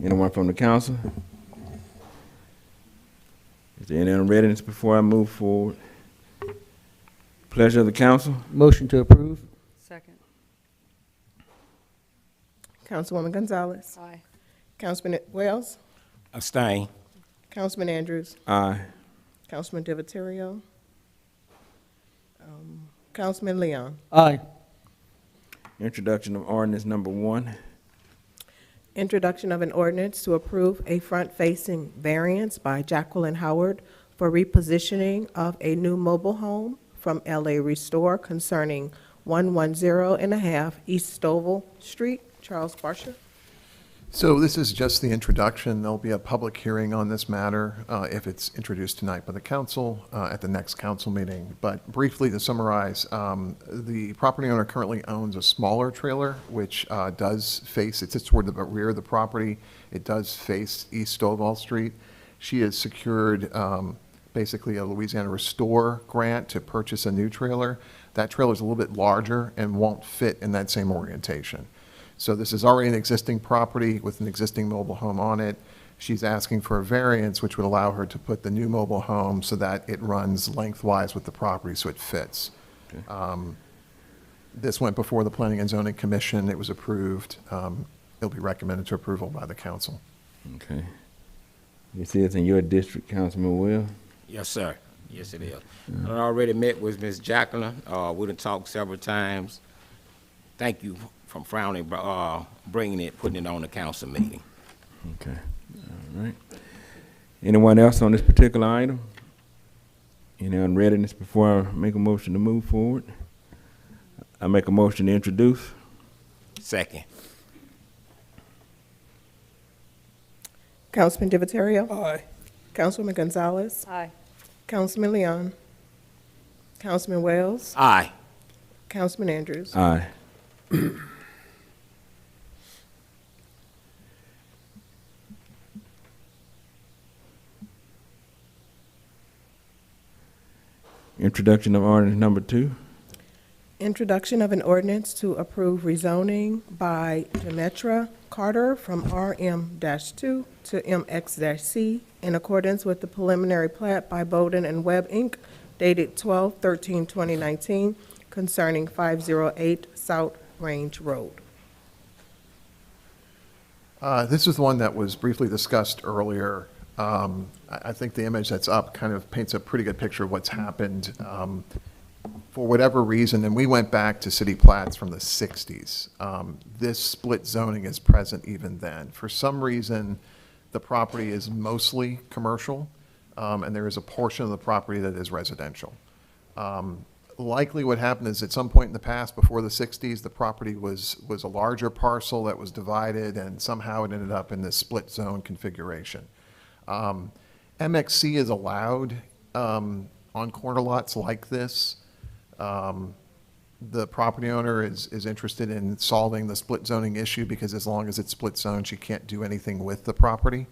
Anyone from the council? Is there any unreadiness before I move forward? Pleasure of the council?
Motion to approve?
Second.
Councilwoman Gonzalez?
Aye.
Councilman Wells?
Abstain.
Councilman Andrews?
Aye.
Councilman Divatario? Councilman Leon?
Aye.
Introduction of ordinance number 1.
Introduction of an ordinance to approve a front-facing variance by Jacqueline Howard for repositioning of a new mobile home from LA Restore concerning 110.5 East Stovall Street. Charles Barsha.
So this is just the introduction. There'll be a public hearing on this matter if it's introduced tonight by the council at the next council meeting. But briefly to summarize, the property owner currently owns a smaller trailer, which does face, it sits toward the rear of the property. It does face East Stovall Street. She has secured basically a Louisiana Restore grant to purchase a new trailer. That trailer is a little bit larger and won't fit in that same orientation. So this is already an existing property with an existing mobile home on it. She's asking for a variance, which would allow her to put the new mobile home so that it runs lengthwise with the property so it fits.
Okay.
This went before the Planning and Zoning Commission. It was approved. It'll be recommended to approval by the council.
Okay. You see it's in your district, Councilman Will?
Yes, sir. Yes, it is. I already met with Ms. Jacqueline. We done talked several times. Thank you from frowning, bringing it, putting it on the council meeting.
Okay. All right. Anyone else on this particular item? Any unreadiness before I make a motion to move forward? I make a motion to introduce.
Second.
Councilman Divatario?
Aye.
Councilwoman Gonzalez?
Aye.
Councilman Leon? Councilman Wells?
Aye.
Councilman Andrews?
Aye. Introduction of ordinance number 2.
Introduction of an ordinance to approve rezoning by Demetra Carter from RM-2 to MX-C in accordance with the preliminary plat by Bowden and Webb, Inc., dated 12/13/2019, concerning 508 South Range Road.
This is the one that was briefly discussed earlier. I think the image that's up kind of paints a pretty good picture of what's happened. For whatever reason, and we went back to city plats from the 60s, this split zoning is present even then. For some reason, the property is mostly commercial, and there is a portion of the property that is residential. Likely what happened is at some point in the past, before the 60s, the property was a larger parcel that was divided, and somehow it ended up in this split zone configuration. MXC is allowed on corner lots like this. The property owner is interested in solving the split zoning issue because as long as it's split zone, she can't do anything with the property.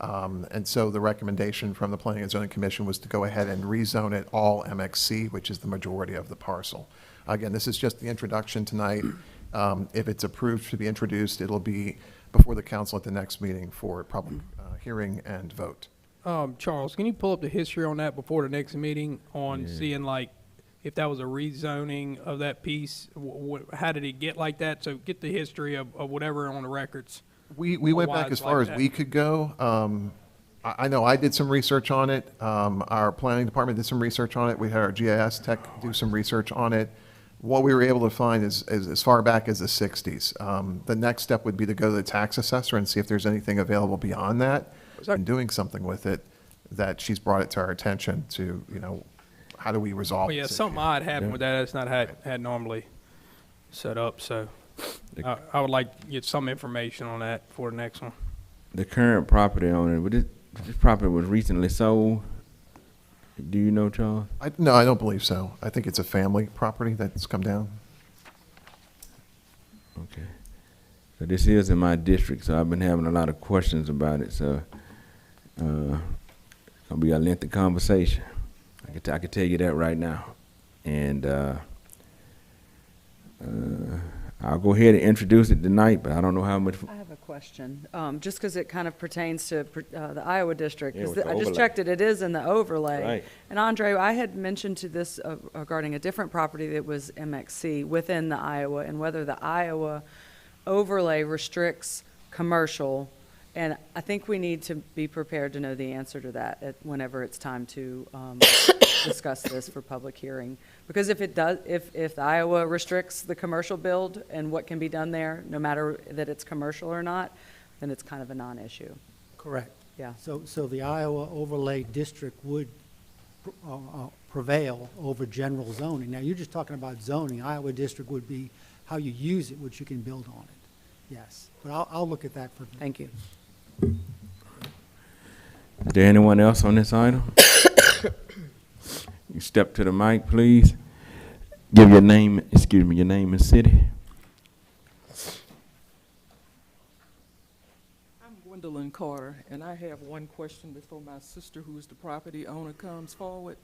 And so the recommendation from the Planning and Zoning Commission was to go ahead and rezone it all MXC, which is the majority of the parcel. Again, this is just the introduction tonight. If it's approved to be introduced, it'll be before the council at the next meeting for public hearing and vote.
Charles, can you pull up the history on that before the next meeting on seeing like if that was a rezoning of that piece? How did it get like that? So get the history of whatever on the records.
We went back as far as we could go. I know I did some research on it. Our planning department did some research on it. We had our GIS tech do some research on it. What we were able to find is as far back as the 60s. The next step would be to go to the tax assessor and see if there's anything available beyond that and doing something with it, that she's brought it to our attention to, how do we resolve
Well, yeah,
this
something
issue?
odd happened with that. That's not how it had normally set up, so I would like to get some information on that for the next one.
The current property owner, this property was recently sold. Do you know, Charles?
No, I don't believe so. I think it's a family property that's come down.
Okay. So this is in my district, so I've been having a lot of questions about it, so it's gonna be a lengthy conversation. I can tell you that right now. And I'll go ahead and introduce it tonight, but I don't know how much.
I have a question, just because it kind of pertains to the Iowa district.
Yeah,
'Cause
with the
I just
overlay.
checked it, it is in the overlay.
Right.
And Andre, I had mentioned to this regarding a different property that was MXC within the Iowa, and whether the Iowa overlay restricts commercial. And I think we need to be prepared to know the answer to that whenever it's time to discuss this for public hearing. Because if it does, if Iowa restricts the commercial build and what can be done there, no matter that it's commercial or not, then it's kind of a non-issue.
Correct.
Yeah.
So the Iowa overlay district would prevail over general zoning. Now, you're just talking about zoning. Iowa district would be how you use it, which you can build on it. Yes, but I'll look at that for.
Thank you.
Is there anyone else on this item? You step to the mic, please. Give your name, your name and city.
I'm Gwendolyn Carter, and I have one question before my sister, who is the property owner, comes forward.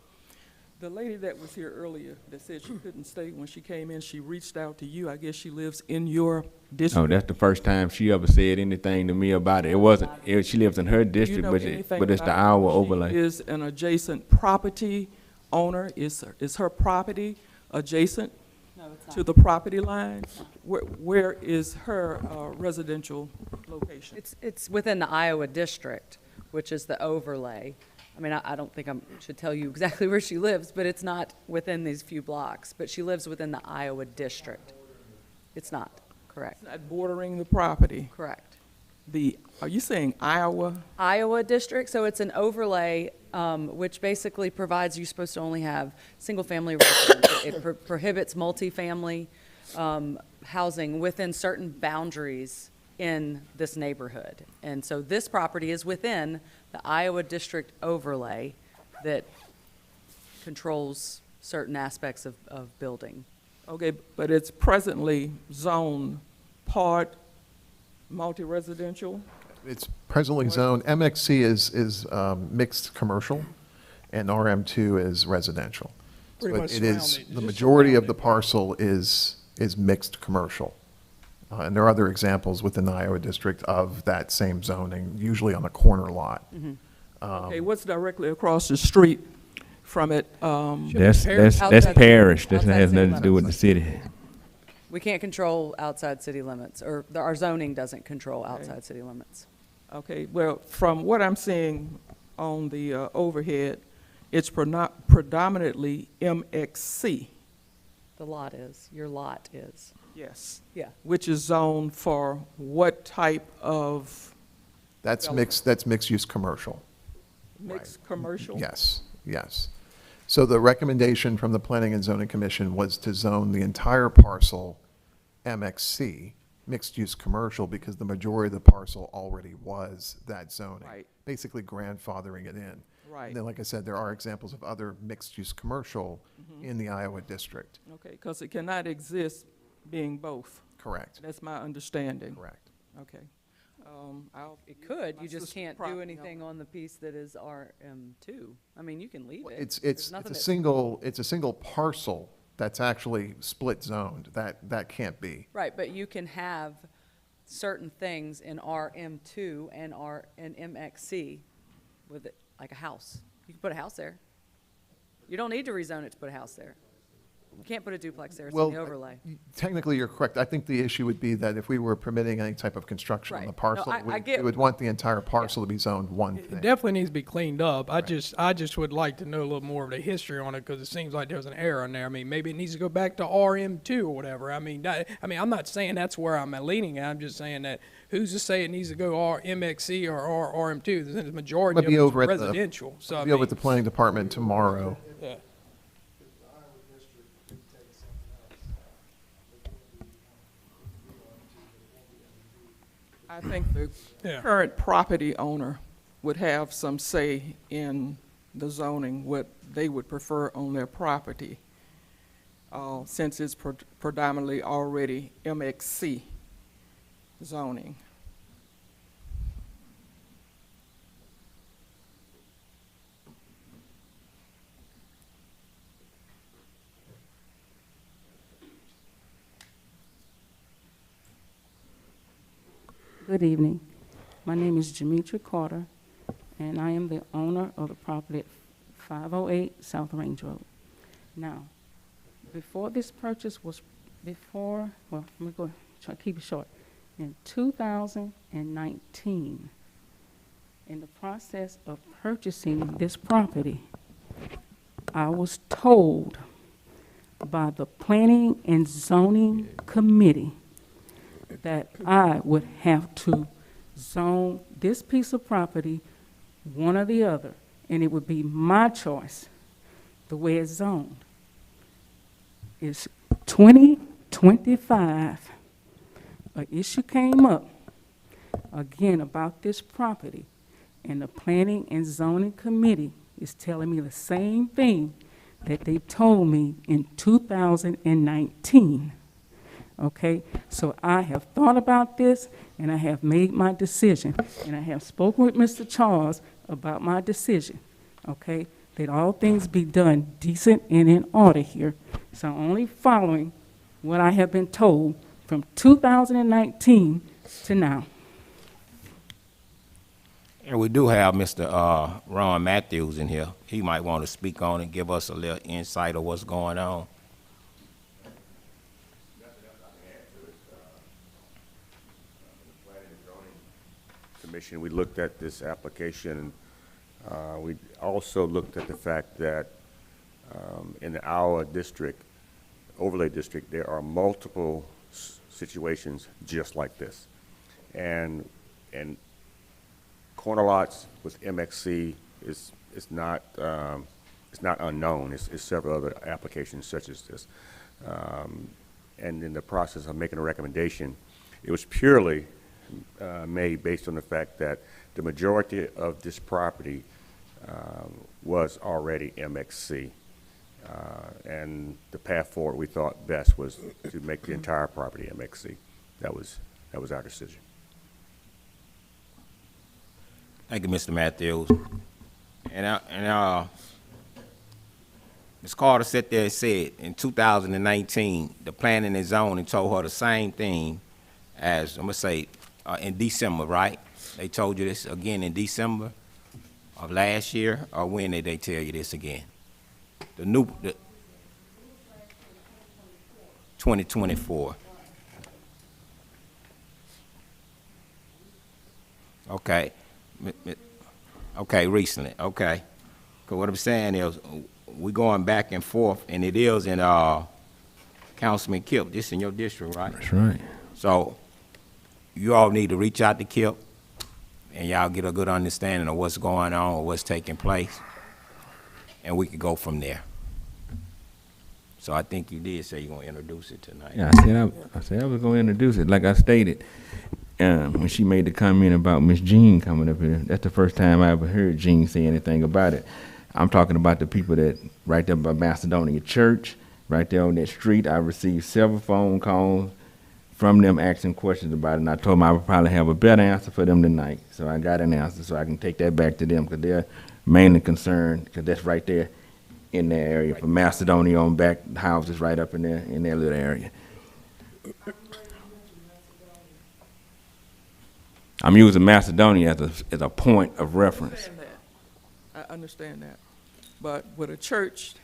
The lady that was here earlier that said she couldn't stay when she came in, she reached out to you. I guess she lives in your district.
Oh, that's the first time she ever said anything to me about it. It wasn't, she lives in her
Do you
district,
know
but
anything
it's the
about
Iowa
she
overlay.
is an adjacent property owner? Is her property adjacent to the property line? Where is her residential location?
It's within the Iowa district, which is the overlay. I mean, I don't think I should tell you exactly where she lives, but it's not within these few blocks. But she lives within the Iowa district. It's not, correct?
It's not bordering the property.
Correct.
Are you saying Iowa?
Iowa district, so it's an overlay, which basically provides you're supposed to only have single-family residence. It prohibits multifamily housing within certain boundaries in this neighborhood. And so this property is within the Iowa district overlay that controls certain aspects of building.
Okay, but it's presently zoned part multi-residential?
It's presently zoned, MXC is mixed commercial, and RM2 is residential.
Pretty
So
much
it is,
surrounded,
the
just
majority of
surrounded.
the parcel is mixed commercial. And there are other examples within the Iowa district of that same zoning, usually on a corner lot.
Okay, what's directly across the street from it?
That's
Outside-
parish. That
outside
has
city
nothing to do with the
limits.
city.
We can't control outside city limits, or our zoning doesn't control outside city limits.
Okay, well, from what I'm seeing on the overhead, it's predominantly MXC.
The lot is, your lot is.
Yes.
Yeah.
Which is zoned for what type of
That's mixed-use commercial.
mixed commercial?
Yes, yes. So the recommendation from the Planning and Zoning Commission was to zone the entire parcel MXC, mixed-use commercial, because the majority of the parcel already was that zoning.
Right.
Basically grandfathering it in.
Right.
And then, like I said, there are examples of other mixed-use commercial in the Iowa district.
Okay, because it cannot exist being both.
Correct,
That's my understanding.
correct.
Okay. I'll.
It could,
my
you just
sister's
can't do
property
anything on the piece that is RM2. I mean, you can leave it.
It's
There's nothing
a
that-
single parcel that's actually split zoned. That can't be.
Right, but you can have certain things in RM2 and MXC with it, like a house. You can put a house there. You don't need to rezone it to put a house there. You can't put a duplex there, it's
Well,
in the overlay.
Technically, you're correct. I think the issue would be that if we were permitting any type of construction on
Right.
the parcel,
No, I
we
get-
would want the entire parcel to be zoned one
It
thing.
definitely needs to be cleaned up. I just would like to know a little more of the history on it, because it seems like there's an error in there. I mean, maybe it needs to go back to RM2 or whatever. I mean, I'm not saying that's where I'm leaning at. I'm just saying that who's to say it needs to go MXC or RM2? The majority
I'll
of
be
it's
over at
residential. So
I'll
I
be over
mean,
at the planning department tomorrow.
yeah.
I think the
Yeah.
current property owner would have some say in the zoning, what they would prefer on their property, since it's predominantly already MXC zoning.
Good evening. My name is Demetria Carter, and I am the owner of the property at 508 South Range Road. Now, before this purchase was, well, let me go, try to keep it short. In 2019, in the process of purchasing this property, I was told by the Planning and Zoning Committee that I would have to zone this piece of property one or the other, and it would be my choice the way it's zoned. It's 2025. An issue came up again about this property, and the Planning and Zoning Committee is telling me the same thing that they told me in 2019. Okay, so I have thought about this, and I have made my decision, and I have spoken with Mr. Charles about my decision, okay, that all things be done decent and in order here. So I'm only following what I have been told from 2019 to now.
And we do have Mr. Ron Matthews in here. He might want to speak on it, give us a little insight of what's going on.
Commission, we looked at this application. We also looked at the fact that in our district, overlay district, there are multiple situations just like this. And corner lots with MXC is not unknown. It's several other applications such as this. And in the process of making a recommendation, it was purely made based on the fact that the majority of this property was already MXC. And the path forward we thought best was to make the entire property MXC. That was our decision.
Thank you, Mr. Matthews. And Ms. Carter sat there and said in 2019, the planning and zoning told her the same thing as, I'm gonna say, in December, right? They told you this again in December of last year, or when did they tell you this again? The 2024. Okay. Okay, recently, okay. Because what I'm saying is, we're going back and forth, and it is in Councilman Kip, this in your district, right?
That's right.
So you all need to reach out to Kip, and y'all get a good understanding of what's going on or what's taking place, and we could go from there. So I think you did say you're going to introduce it tonight.
Yeah, I said I was going to introduce it. Like I stated, when she made the comment about Miss Jean coming up here, that's the first time I ever heard Jean say anything about it. I'm talking about the people that right there by Macedonia Church, right there on that street. I received several phone calls from them asking questions about it, and I told them I would probably have a better answer for them tonight. So I got an answer, so I can take that back to them, because they're mainly concerned, because that's right there in that area, from Macedonia on back, the houses right up in there, in that little area. I'm using Macedonia as a point of reference.
I understand that. But with a church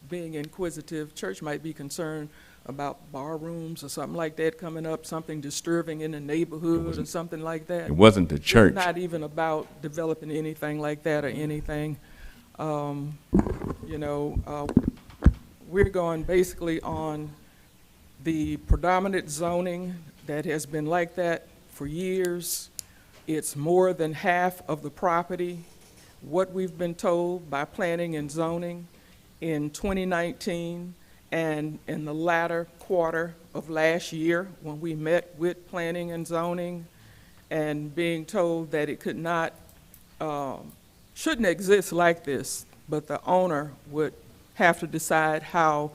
being inquisitive, church might be concerned about bar rooms or something like that coming up, something disturbing in the neighborhood or something like that.
It wasn't the church.
It's not even about developing anything like that or anything. You know, we're going basically on the predominant zoning that has been like that for years. It's more than half of the property. What we've been told by planning and zoning in 2019 and in the latter quarter of last year when we met with planning and zoning and being told that it could not, shouldn't exist like this, but the owner would have to decide how,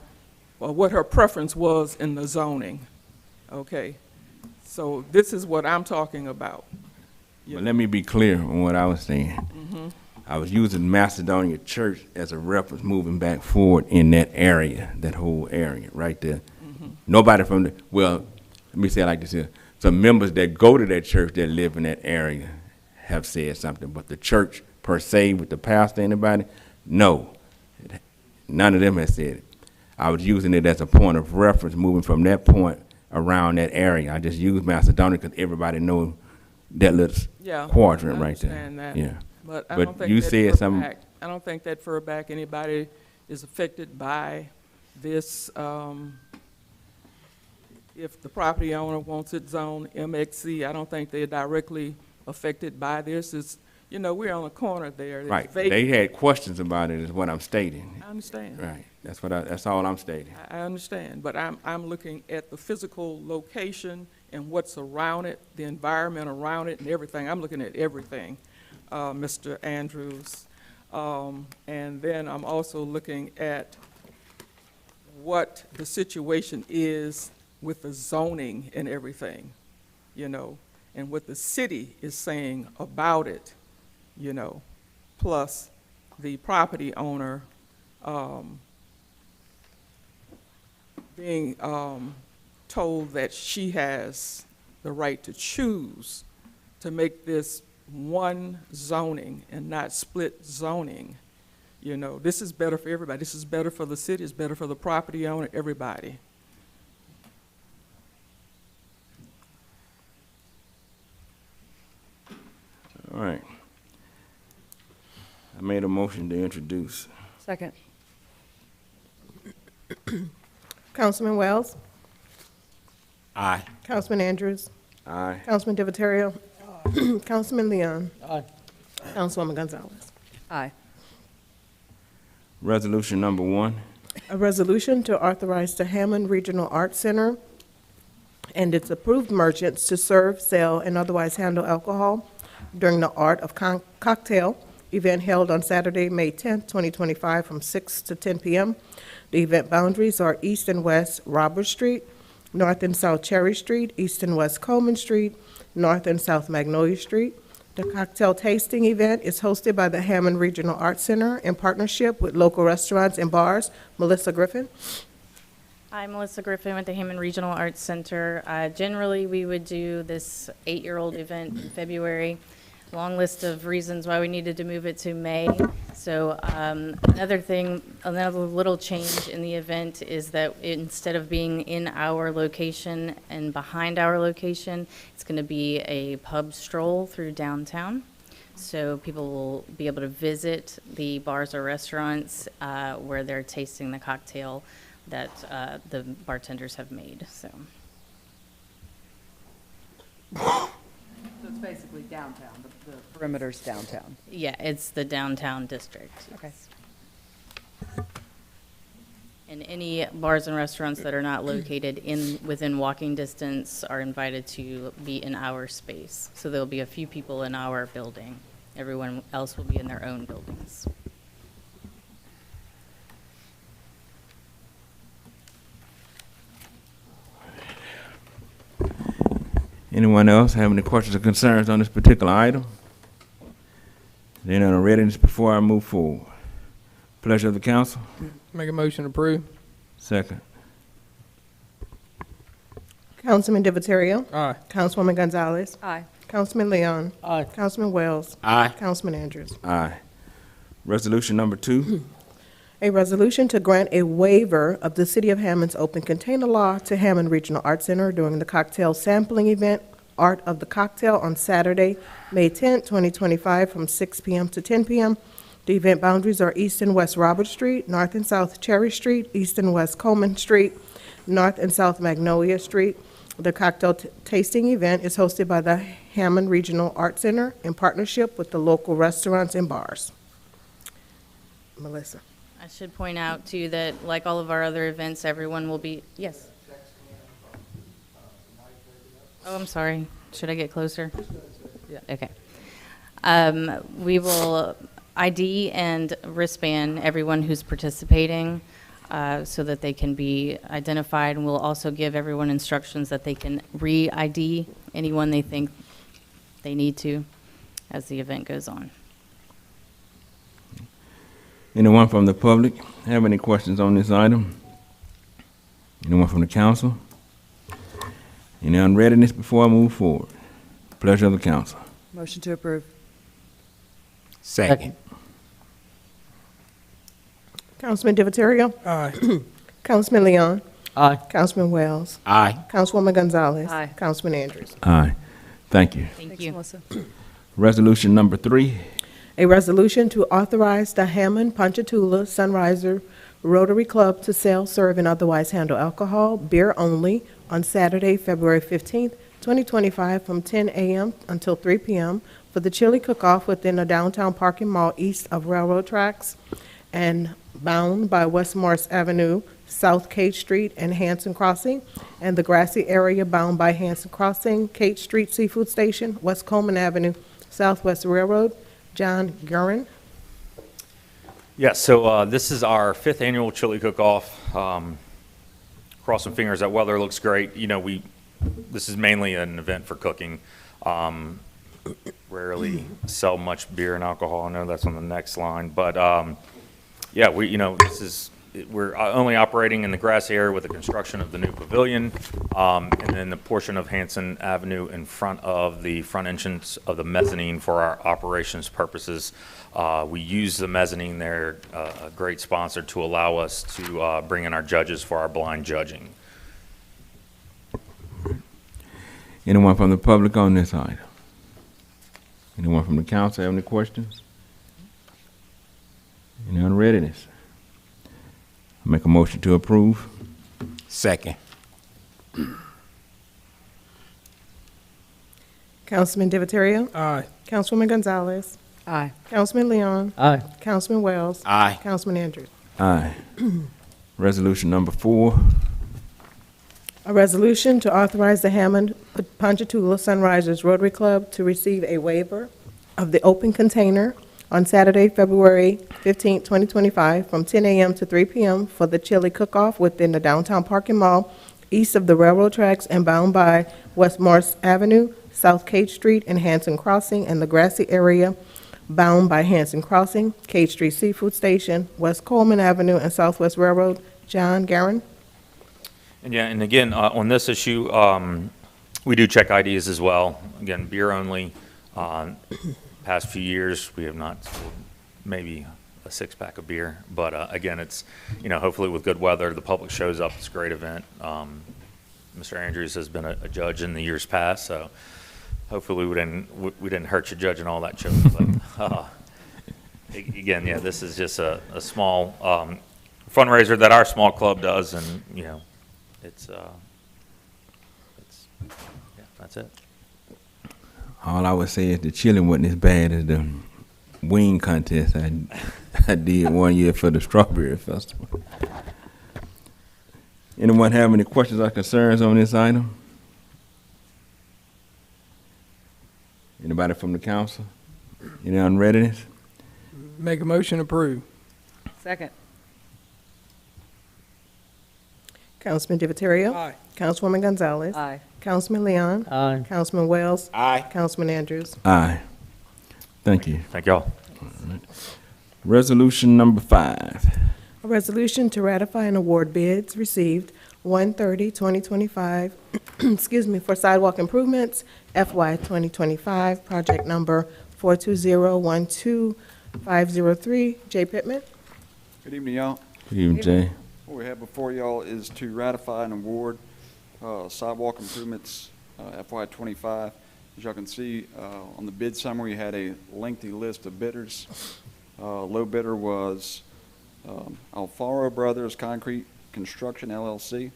or what her preference was in the zoning, okay? So this is what I'm talking about.
But let me be clear on what I was saying. I was using Macedonia Church as a reference moving back forward in that area, that whole area right there. Nobody from the, well, let me say it like this here. Some members that go to that church that live in that area have said something, but the church per se with the pastor, anybody, no. None of them has said it. I was using it as a point of reference moving from that point around that area. I just used Macedonia because everybody knows that little quadrant right there.
I understand that.
Yeah.
But I
But
don't think
you
that
said
fur
something-
back- I don't think that fur back anybody is affected by this. If the property owner wants it zoned MXC, I don't think they're directly affected by this. It's, you know, we're on a corner there. It's
Right.
vacant.
They had questions about it is what I'm stating.
I understand.
Right. That's all I'm stating.
I understand, but I'm looking at the physical location and what's around it, the environment around it and everything. I'm looking at everything, Mr. Andrews. And then I'm also looking at what the situation is with the zoning and everything, you know, and what the city is saying about it, you know, plus the property owner being told that she has the right to choose to make this one zoning and not split zoning. You know, this is better for everybody. This is better for the city, it's better for the property owner, everybody.
All right. I made a motion to introduce.
Second.
Councilman Wells?
Aye.
Councilman Andrews?
Aye.
Councilman Divatario? Councilman Leon?
Aye.
Councilwoman Gonzalez?
Aye.
Resolution number 1.
A resolution to authorize the Hammond Regional Arts Center and its approved merchants to serve, sell, and otherwise handle alcohol during the Art of Cocktail event held on Saturday, May 10th, 2025, from 6 to 10 p.m. The event boundaries are East and West Robert Street, North and South Cherry Street, East and West Coleman Street, North and South Magnolia Street. The cocktail tasting event is hosted by the Hammond Regional Arts Center in partnership with local restaurants and bars. Melissa Griffin.
I'm Melissa Griffin with the Hammond Regional Arts Center. Generally, we would do this 8-year-old event in February. Long list of reasons why we needed to move it to May. So another little change in the event is that instead of being in our location and behind our location, it's going to be a pub stroll through downtown. So people will be able to visit the bars or restaurants where they're tasting the cocktail that the bartenders have made, so.
So it's basically downtown, the perimeter's downtown.
Yeah, it's the downtown district.
Okay.
And any bars and restaurants that are not located within walking distance are invited to be in our space. So there'll be a few people in our building. Everyone else will be in their own buildings.
Anyone else have any questions or concerns on this particular item? Then on readiness before I move forward. Pleasure of the council.
Make a motion to approve.
Second.
Councilman Divatario?
Aye.
Councilwoman Gonzalez?
Aye.
Councilman Leon? Councilman Wells?
Aye.
Councilman Andrews?
Aye. Resolution number 2.
A resolution to grant a waiver of the City of Hammond's open container law to Hammond Regional Arts Center during the cocktail sampling event, Art of the Cocktail, on Saturday, May 10, 2025, from 6 p.m. to 10 p.m. The event boundaries are East and West Robert Street, North and South Cherry Street, East and West Coleman Street, North and South Magnolia Street. The cocktail tasting event is hosted by the Hammond Regional Arts Center in partnership with the local restaurants and bars. Melissa.
I should point out too that like all of our other events, everyone will be, yes. Oh, I'm sorry. Should I get closer? Yeah. Okay. We will ID and wristband everyone who's participating so that they can be identified. And we'll also give everyone instructions that they can re-ID anyone they think they need to as the event goes on.
Anyone from the public have any questions on this item? Anyone from the council? Any unreadiness before I move forward? Pleasure of the council.
Motion to approve.
Second.
Councilman Divatario?
Aye.
Councilman Leon?
Aye.
Councilman Wells?
Aye.
Councilwoman Gonzalez?
Aye.
Councilman Andrews?
Aye. Thank you.
Thank
Thanks,
you.
Melissa.
Resolution number 3.
A resolution to authorize the Hammond Ponchatoula Sunriser Rotary Club to sell, serve, and otherwise handle alcohol, beer only, on Saturday, February 15th, 2025, from 10 a.m. until 3 p.m. for the chili cook-off within the downtown parking mall east of railroad tracks and bound by West Morris Avenue, South Cate Street, and Hanson Crossing, and the grassy area bound by Hanson Crossing, Cate Street Seafood Station, West Coleman Avenue, Southwest Railroad. John Gurin.
Yes, so this is our 5th annual chili cook-off. Crossing fingers that weather looks great. You know, this is mainly an event for cooking. Rarely sell much beer and alcohol. I know that's on the next line, but yeah, we're only operating in the grassy area with the construction of the new pavilion, and then the portion of Hanson Avenue in front of the front entrance of the mezzanine for our operations purposes. We use the mezzanine there, a great sponsor, to allow us to bring in our judges for our blind judging.
Anyone from the public on this item? Anyone from the council have any questions? Any unreadiness? Make a motion to approve.
Second.
Councilman Divatario?
Aye.
Councilwoman Gonzalez?
Aye.
Councilman Leon?
Aye.
Councilman Wells?
Aye.
Councilman Andrews?
Aye. Resolution number 4.
A resolution to authorize the Hammond Ponchatoula Sunrisers Rotary Club to receive a waiver of the open container on Saturday, February 15, 2025, from 10 a.m. to 3 p.m. for the chili cook-off within the downtown parking mall east of the railroad tracks and bound by West Morris Avenue, South Cate Street, and Hanson Crossing, and the grassy area bound by Hanson Crossing, Cate Street Seafood Station, West Coleman Avenue, and Southwest Railroad. John Gurin?
And yeah, and again, on this issue, we do check IDs as well. Again, beer only. Past few years, we have not sold maybe a 6-pack of beer, but again, it's, hopefully with good weather, the public shows up. It's a great event. Mr. Andrews has been a judge in the years past, so hopefully we didn't hurt you judging all that choking. But again, yeah, this is just a small fundraiser that our small club does, and it's that's it.
All I would say is the chili wasn't as bad as the wing contest I did one year for the Strawberry Festival. Anyone have any questions or concerns on this item? Anybody from the council? Any unreadiness?
Make a motion to approve.
Second.
Councilman Divatario?
Aye.
Councilwoman Gonzalez?
Aye.
Councilman Leon?
Aye.
Councilman Wells?
Aye.
Councilman Andrews?
Aye. Thank you.
Thank y'all.
Resolution number 5.
A resolution to ratify and award bids received 1/30/2025, excuse me, for sidewalk improvements, FY 2025, project number 42012503. Jay Pittman?
Good evening, y'all.
Good evening, Jay.
What we have before y'all is to ratify and award sidewalk improvements FY '25. As y'all can see on the bid summary, you had a lengthy list of bidders. Low bidder was Alfaro Brothers Concrete Construction LLC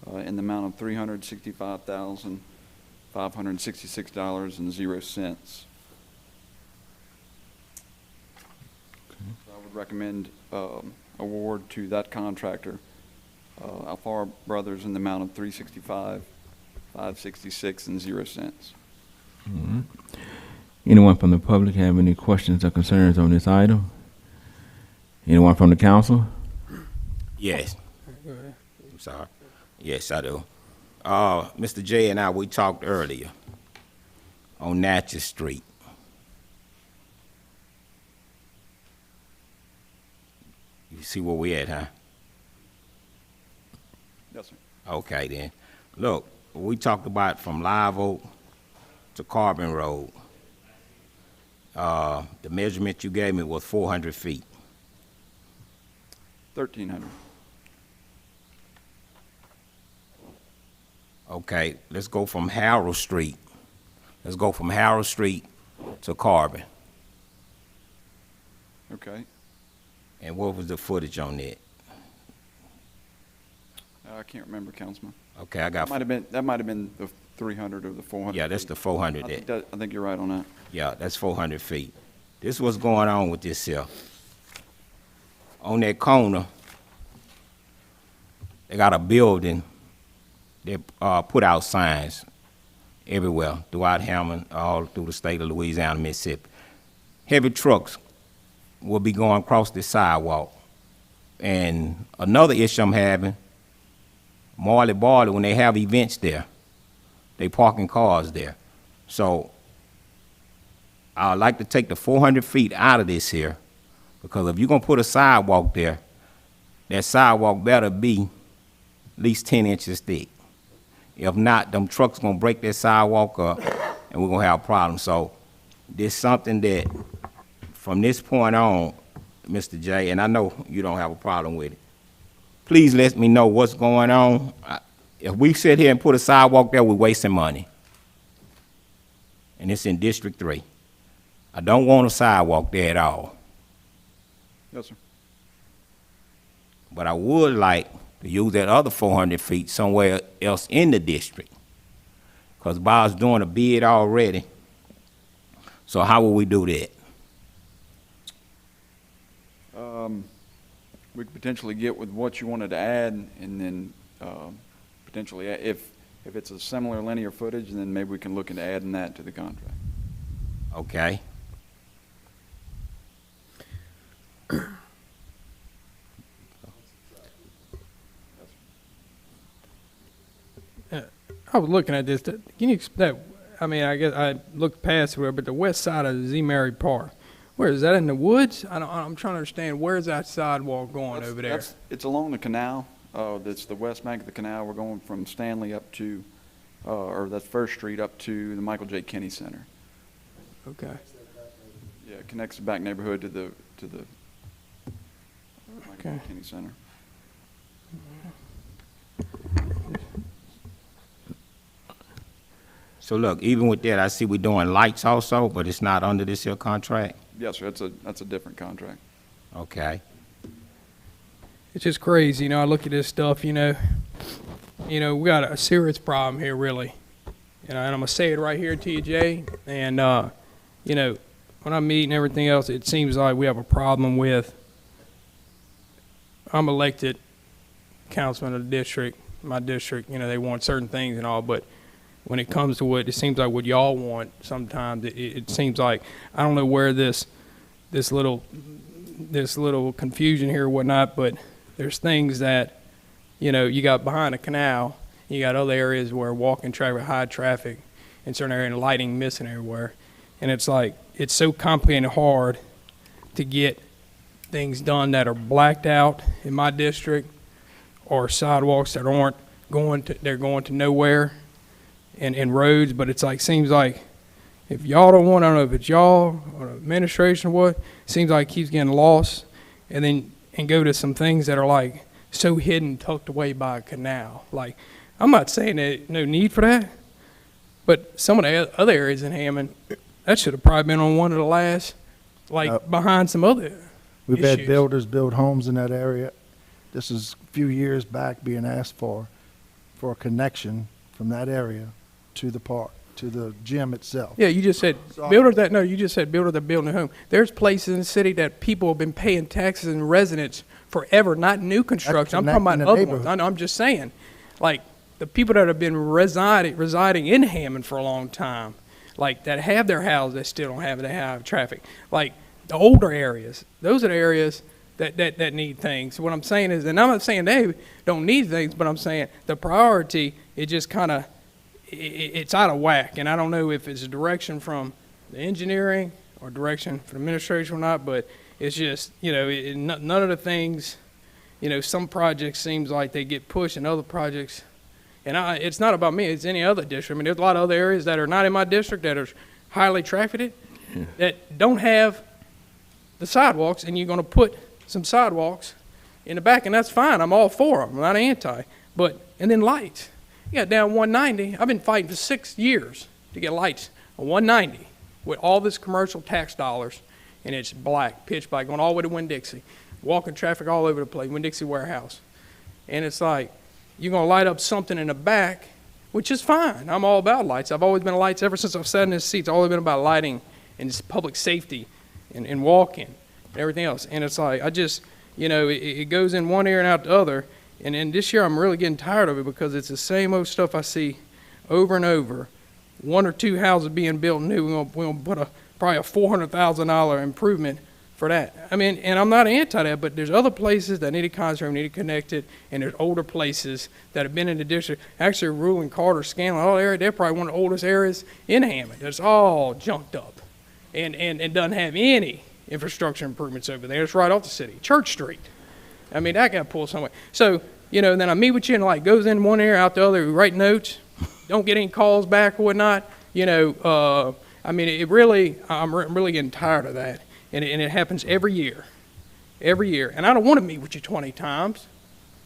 in the amount of $365,566.00. I would recommend award to that contractor, Alfaro Brothers, in the amount of $365,566.00.
All right. Anyone from the public have any questions or concerns on this item? Anyone from the council?
Yes. I'm sorry. Yes, I do. Mr. J and I, we talked earlier on Natchez Street. You see where we at, huh?
Yes, sir.
Okay, then. Look, we talked about from Live Oak to Carbon Road. The measurement you gave me was 400 feet.
1,300.
Okay, let's go from Harold Street. Let's go from Harold Street to Carbon.
Okay.
And what was the footage on that?
I can't remember, Councilman.
Okay, I got.
That might have been the 300 or the 400.
Yeah, that's the 400.
I think you're right on that.
Yeah, that's 400 feet. This is what's going on with this here. On that corner, they got a building. They put out signs everywhere throughout Hammond, all through the state of Louisiana, Mississippi. Heavy trucks will be going across the sidewalk. And another issue I'm having, Marley Barley, when they have events there, they parking cars there. So I'd like to take the 400 feet out of this here, because if you're gonna put a sidewalk there, that sidewalk better be at least 10 inches thick. If not, them trucks gonna break that sidewalk up and we're gonna have problems. So this is something that from this point on, Mr. J, and I know you don't have a problem with it, please let me know what's going on. If we sit here and put a sidewalk there, we're wasting money. And it's in District 3. I don't want a sidewalk there at all.
Yes, sir.
But I would like to use that other 400 feet somewhere else in the district, because Bob's doing a bid already. So how will we do that?
We could potentially get with what you wanted to add, and then potentially, if it's a similar linear footage, then maybe we can look into adding that to the contract.
Okay.
I was looking at this. Can you that? I mean, I guess I looked past where, but the west side of Z Mary Park, where is that, in the woods? I'm trying to understand, where's that sidewalk going over there?
It's along the canal. That's the west bank of the canal. We're going from Stanley up to, or that's First Street up to the Michael J. Kinney Center.
Okay.
Yeah, it connects the back neighborhood to the Michael J. Kinney Center.
So look, even with that, I see we're doing lights also, but it's not under this here contract?
Yes, sir. That's a different contract.
Okay.
It's just crazy, I look at this stuff, we got a serious problem here, really. And I'm gonna say it right here to you, Jay. And when I meet and everything else, it seems like we have a problem with. I'm elected councilman of the district, my district. They want certain things and all, but when it comes to what it seems like what y'all want, sometimes it seems like I don't know where this little confusion here or whatnot, but there's things that you got behind the canal, you got other areas where walking traffic, high traffic, in certain areas, and lighting missing everywhere, and it's like it's so complicated and hard to get things done that are blacked out in my district, or sidewalks that aren't going to nowhere. And roads, but it's like, seems like if y'all don't want, I don't know if it's y'all or the administration or what, seems like it keeps getting lost. And then and go to some things that are like so hidden, tucked away by a canal. Like, I'm not saying that no need for that, but some of the other areas in Hammond, that should have probably been on one of the last, like behind some other
We've
issues.
had builders build homes in that area. This is a few years back being asked for a connection from that area to the park, to the gym itself.
Yeah, you just said you just said builder that building a home. There's places in the city that people have been paying taxes and residents forever, not new construction. I'm talking about other ones. I know, I'm just saying, like the people that have been residing in Hammond for a long time, like that have their houses that still don't have, they have traffic. Like the older areas, those are the areas that need things. What I'm saying is, and I'm not saying they don't need things, but I'm saying the priority, it just kind of, it's out of whack. And I don't know if it's a direction from the engineering or direction from administration or not, but it's just, none of the things, some projects seems like they get pushed and other projects, and it's not about me, it's any other district. I mean, there's a lot of other areas that are not in my district that are highly trafficked that don't have the sidewalks, and you're going to put some sidewalks in the back, and that's fine. I'm all for them. I'm not anti. And then lights. You got down 190. I've been fighting for 6 years to get lights on 190 with all this commercial tax dollars, and it's black, pitch black, going all the way to Winn-Dixie. Walking traffic all over the place, Winn-Dixie warehouse. And it's like, you're going to light up something in the back, which is fine. I'm all about lights. I've always been lights ever since I've sat in this seat. It's always been about lighting and just public safety and walking and everything else. And it's like, I just, it goes in one ear and out the other. And this year I'm really getting tired of it because it's the same old stuff I see over and over. 1 or 2 houses being built new, we're going to put probably a $400,000 improvement for that. I mean, and I'm not anti that, but there's other places that need a concentrate, need to connect it, and there's older places that have been in the district. Actually, Rural Carter, Scanlon, all area, they're probably one of the oldest areas in Hammond. It's all junked up and doesn't have any infrastructure improvements over there. It's right off the city. Church Street. I mean, that got pulled somewhere. So, then I meet with you and like goes in one ear, out the other, we write notes, don't get any calls back or whatnot. I mean, I'm really getting tired of that. And it happens every year. And I don't want to meet with you 20 times.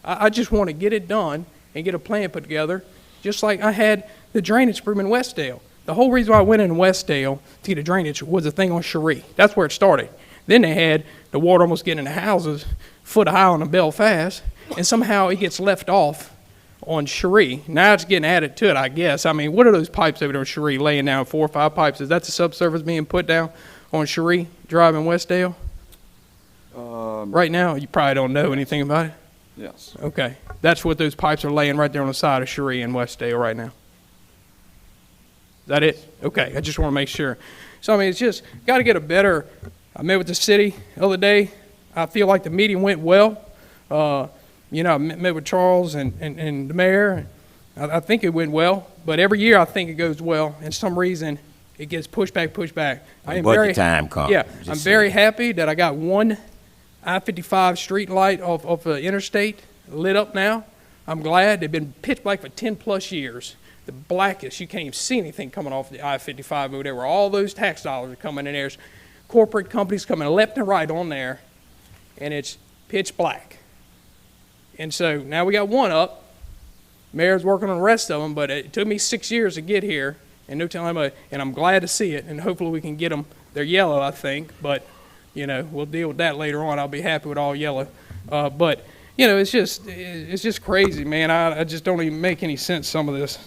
I just want to get it done and get a plan put together, just like I had the drainage improvement in Westdale. The whole reason why I went in Westdale to get a drainage was a thing on Cherie. That's where it started. Then they had the water almost getting in the houses, foot high on the Belfast, and somehow it gets left off on Cherie. Now it's getting added to it, I guess. I mean, what are those pipes over there on Cherie laying down, 4 or 5 pipes? Is that the subsurface being put down on Cherie Drive in Westdale? Right now, you probably don't know anything about it?
Yes.
Okay. That's what those pipes are laying right there on the side of Cherie in Westdale right now. Is that it? Okay. I just want to make sure. So, I mean, it's just got to get a better. I met with the city the other day. I feel like the meeting went well. I met with Charles and the mayor. I think it went well. But every year I think it goes well. And some reason it gets pushed back.
Budget time comes.
Yeah, I'm very happy that I got one I-55 street light off the interstate lit up now. I'm glad. They've been pitch black for 10 plus years. The blackest, you can't even see anything coming off the I-55 over there where all those tax dollars are coming in there. There's corporate companies coming left and right on there, and it's pitch black. And so now we got one up. Mayor's working on the rest of them, but it took me 6 years to get here. And no telling anybody, and I'm glad to see it, and hopefully we can get them. They're yellow, I think, but, we'll deal with that later on. I'll be happy with all yellow. But, it's just crazy, man. I just don't even make any sense, some of this.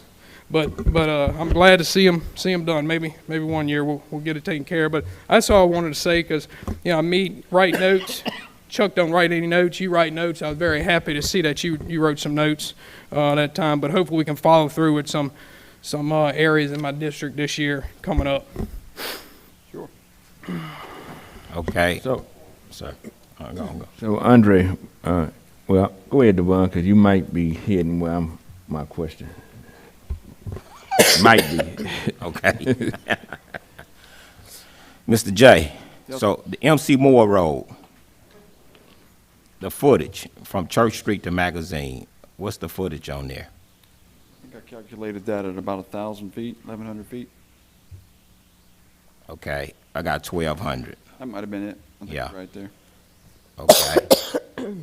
But I'm glad to see them done. Maybe one year we'll get it taken care of. But that's all I wanted to say because, I write notes. Chuck don't write any notes. You write notes. I was very happy to see that you wrote some notes that time. But hopefully we can follow through with some areas in my district this year coming up.
Sure.
Okay.
So,
go.
So Andre, well, go ahead, Devon, because you might be hitting where my question. Might be.
Okay. Mr. J, so the MC Moore Road, the footage from Church Street to Magazine, what's the footage on there?
I think I calculated that at about 1,000 feet, 1,100 feet.
Okay, I got 1,200.
That might have been it. I think
Yeah.
right there.
Okay.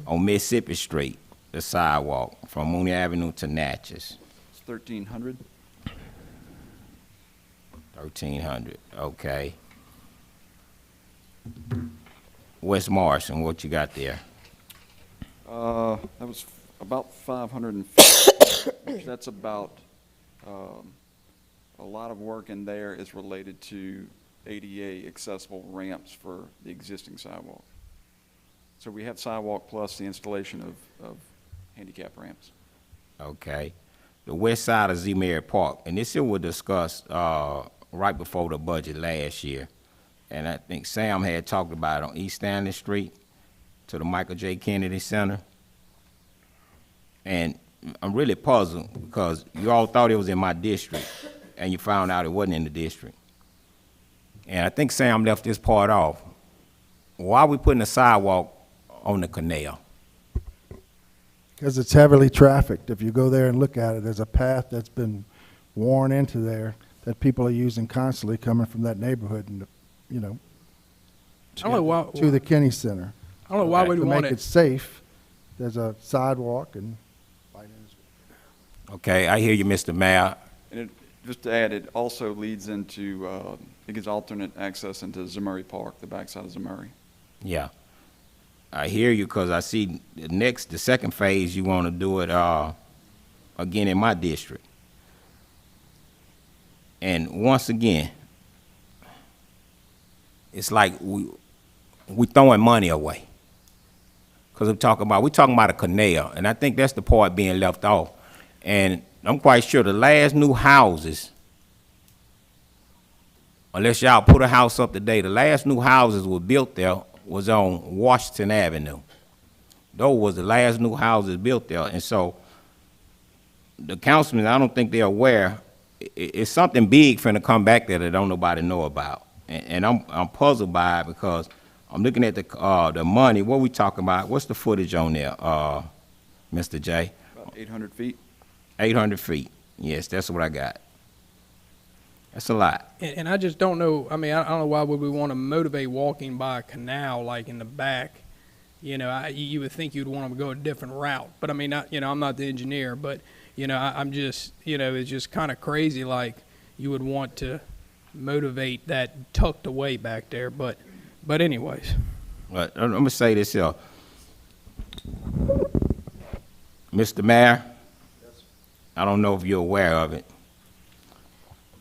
on Mississippi Street, the sidewalk from Mooney Avenue to Natchez.
It's 1,300.
1,300, okay. West Morrison, what you got there?
That was about 550, which that's about, a lot of work in there is related to ADA accessible ramps for the existing sidewalk. So we have sidewalk plus the installation of handicap ramps.
Okay. The west side of Z-Mary Park, and this here was discussed right before the budget last year. And I think Sam had talked about it on East Stanley Street to the Michael J. Kennedy Center. And I'm really puzzled because you all thought it was in my district, and you found out it wasn't in the district. And I think Sam left this part off. Why are we putting a sidewalk on the canal?
Because it's heavily trafficked. If you go there and look at it, there's a path that's been worn into there that people are using constantly coming from that neighborhood and, you know,
I don't know why,
to the Kenny Center.
I don't know why
To
we'd want
make
it.
it safe, there's a sidewalk and.
Okay, I hear you, Mr. Mayor.
And just to add, it also leads into, it gives alternate access into Zemurray Park, the backside of Zemurray.
Yeah. I hear you because I see the second phase, you want to do it again in my district. And once again, it's like we throwing money away. Because we're talking about a canal, and I think that's the part being left off. And I'm quite sure the last new houses, unless y'all put a house up today, the last new houses were built there was on Washington Avenue. Those was the last new houses built there. And so the councilmen, I don't think they're aware, it's something big finna come back there that don't nobody know about. And I'm puzzled by it because I'm looking at the money. What we talking about? What's the footage on there, Mr. J?
About 800 feet.
800 feet. Yes, that's what I got. That's a lot.
And I just don't know, I mean, I don't know why would we want to motivate walking by a canal like in the back. You know, you would think you'd want to go a different route. But I mean, I'm not the engineer, but, I'm just, it's just kind of crazy like you would want to motivate that tucked away back there. But anyways.
But I'm going to say this here. Mr. Mayor, I don't know if you're aware of it.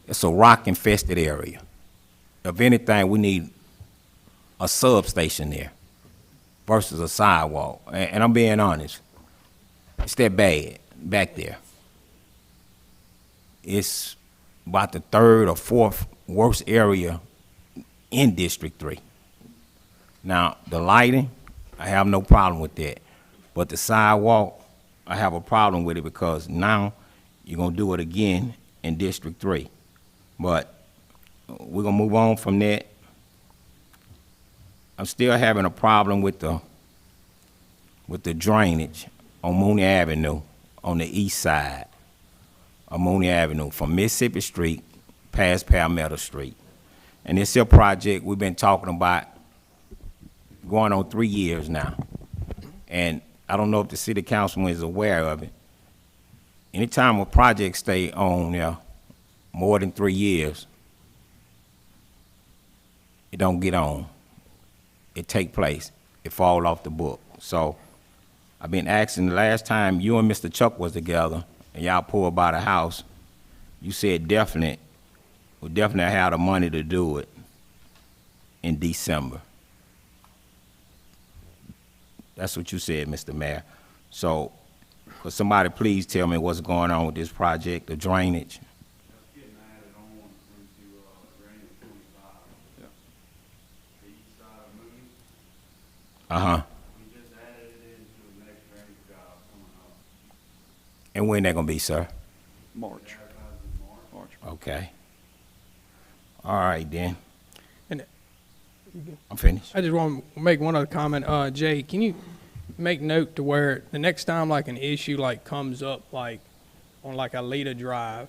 It's a rock-infested area. If anything, we need a substation there versus a sidewalk. And I'm being honest. It's that bad back there. It's about the third or fourth worst area in District 3. Now, the lighting, I have no problem with that. But the sidewalk, I have a problem with it because now you're going to do it again in District 3. But we're going to move on from that. I'm still having a problem with the drainage on Mooney Avenue on the east side of Mooney Avenue from Mississippi Street past Palmetto Street. And this here project we've been talking about going on 3 years now. And I don't know if the city councilman is aware of it. Anytime a project stay on there more than 3 years, it don't get on. It take place. It fall off the book. So I've been asking the last time you and Mr. Chuck was together and y'all pulled by the house, you said we definitely have the money to do it in December. That's what you said, Mr. Mayor. So could somebody please tell me what's going on with this project, the drainage? Uh-huh. And when that gonna be, sir?
March.
Okay. All right, then.
And
I'm finished.
I just want to make one other comment. Jay, can you make note to where the next time like an issue like comes up like on like Alita Drive,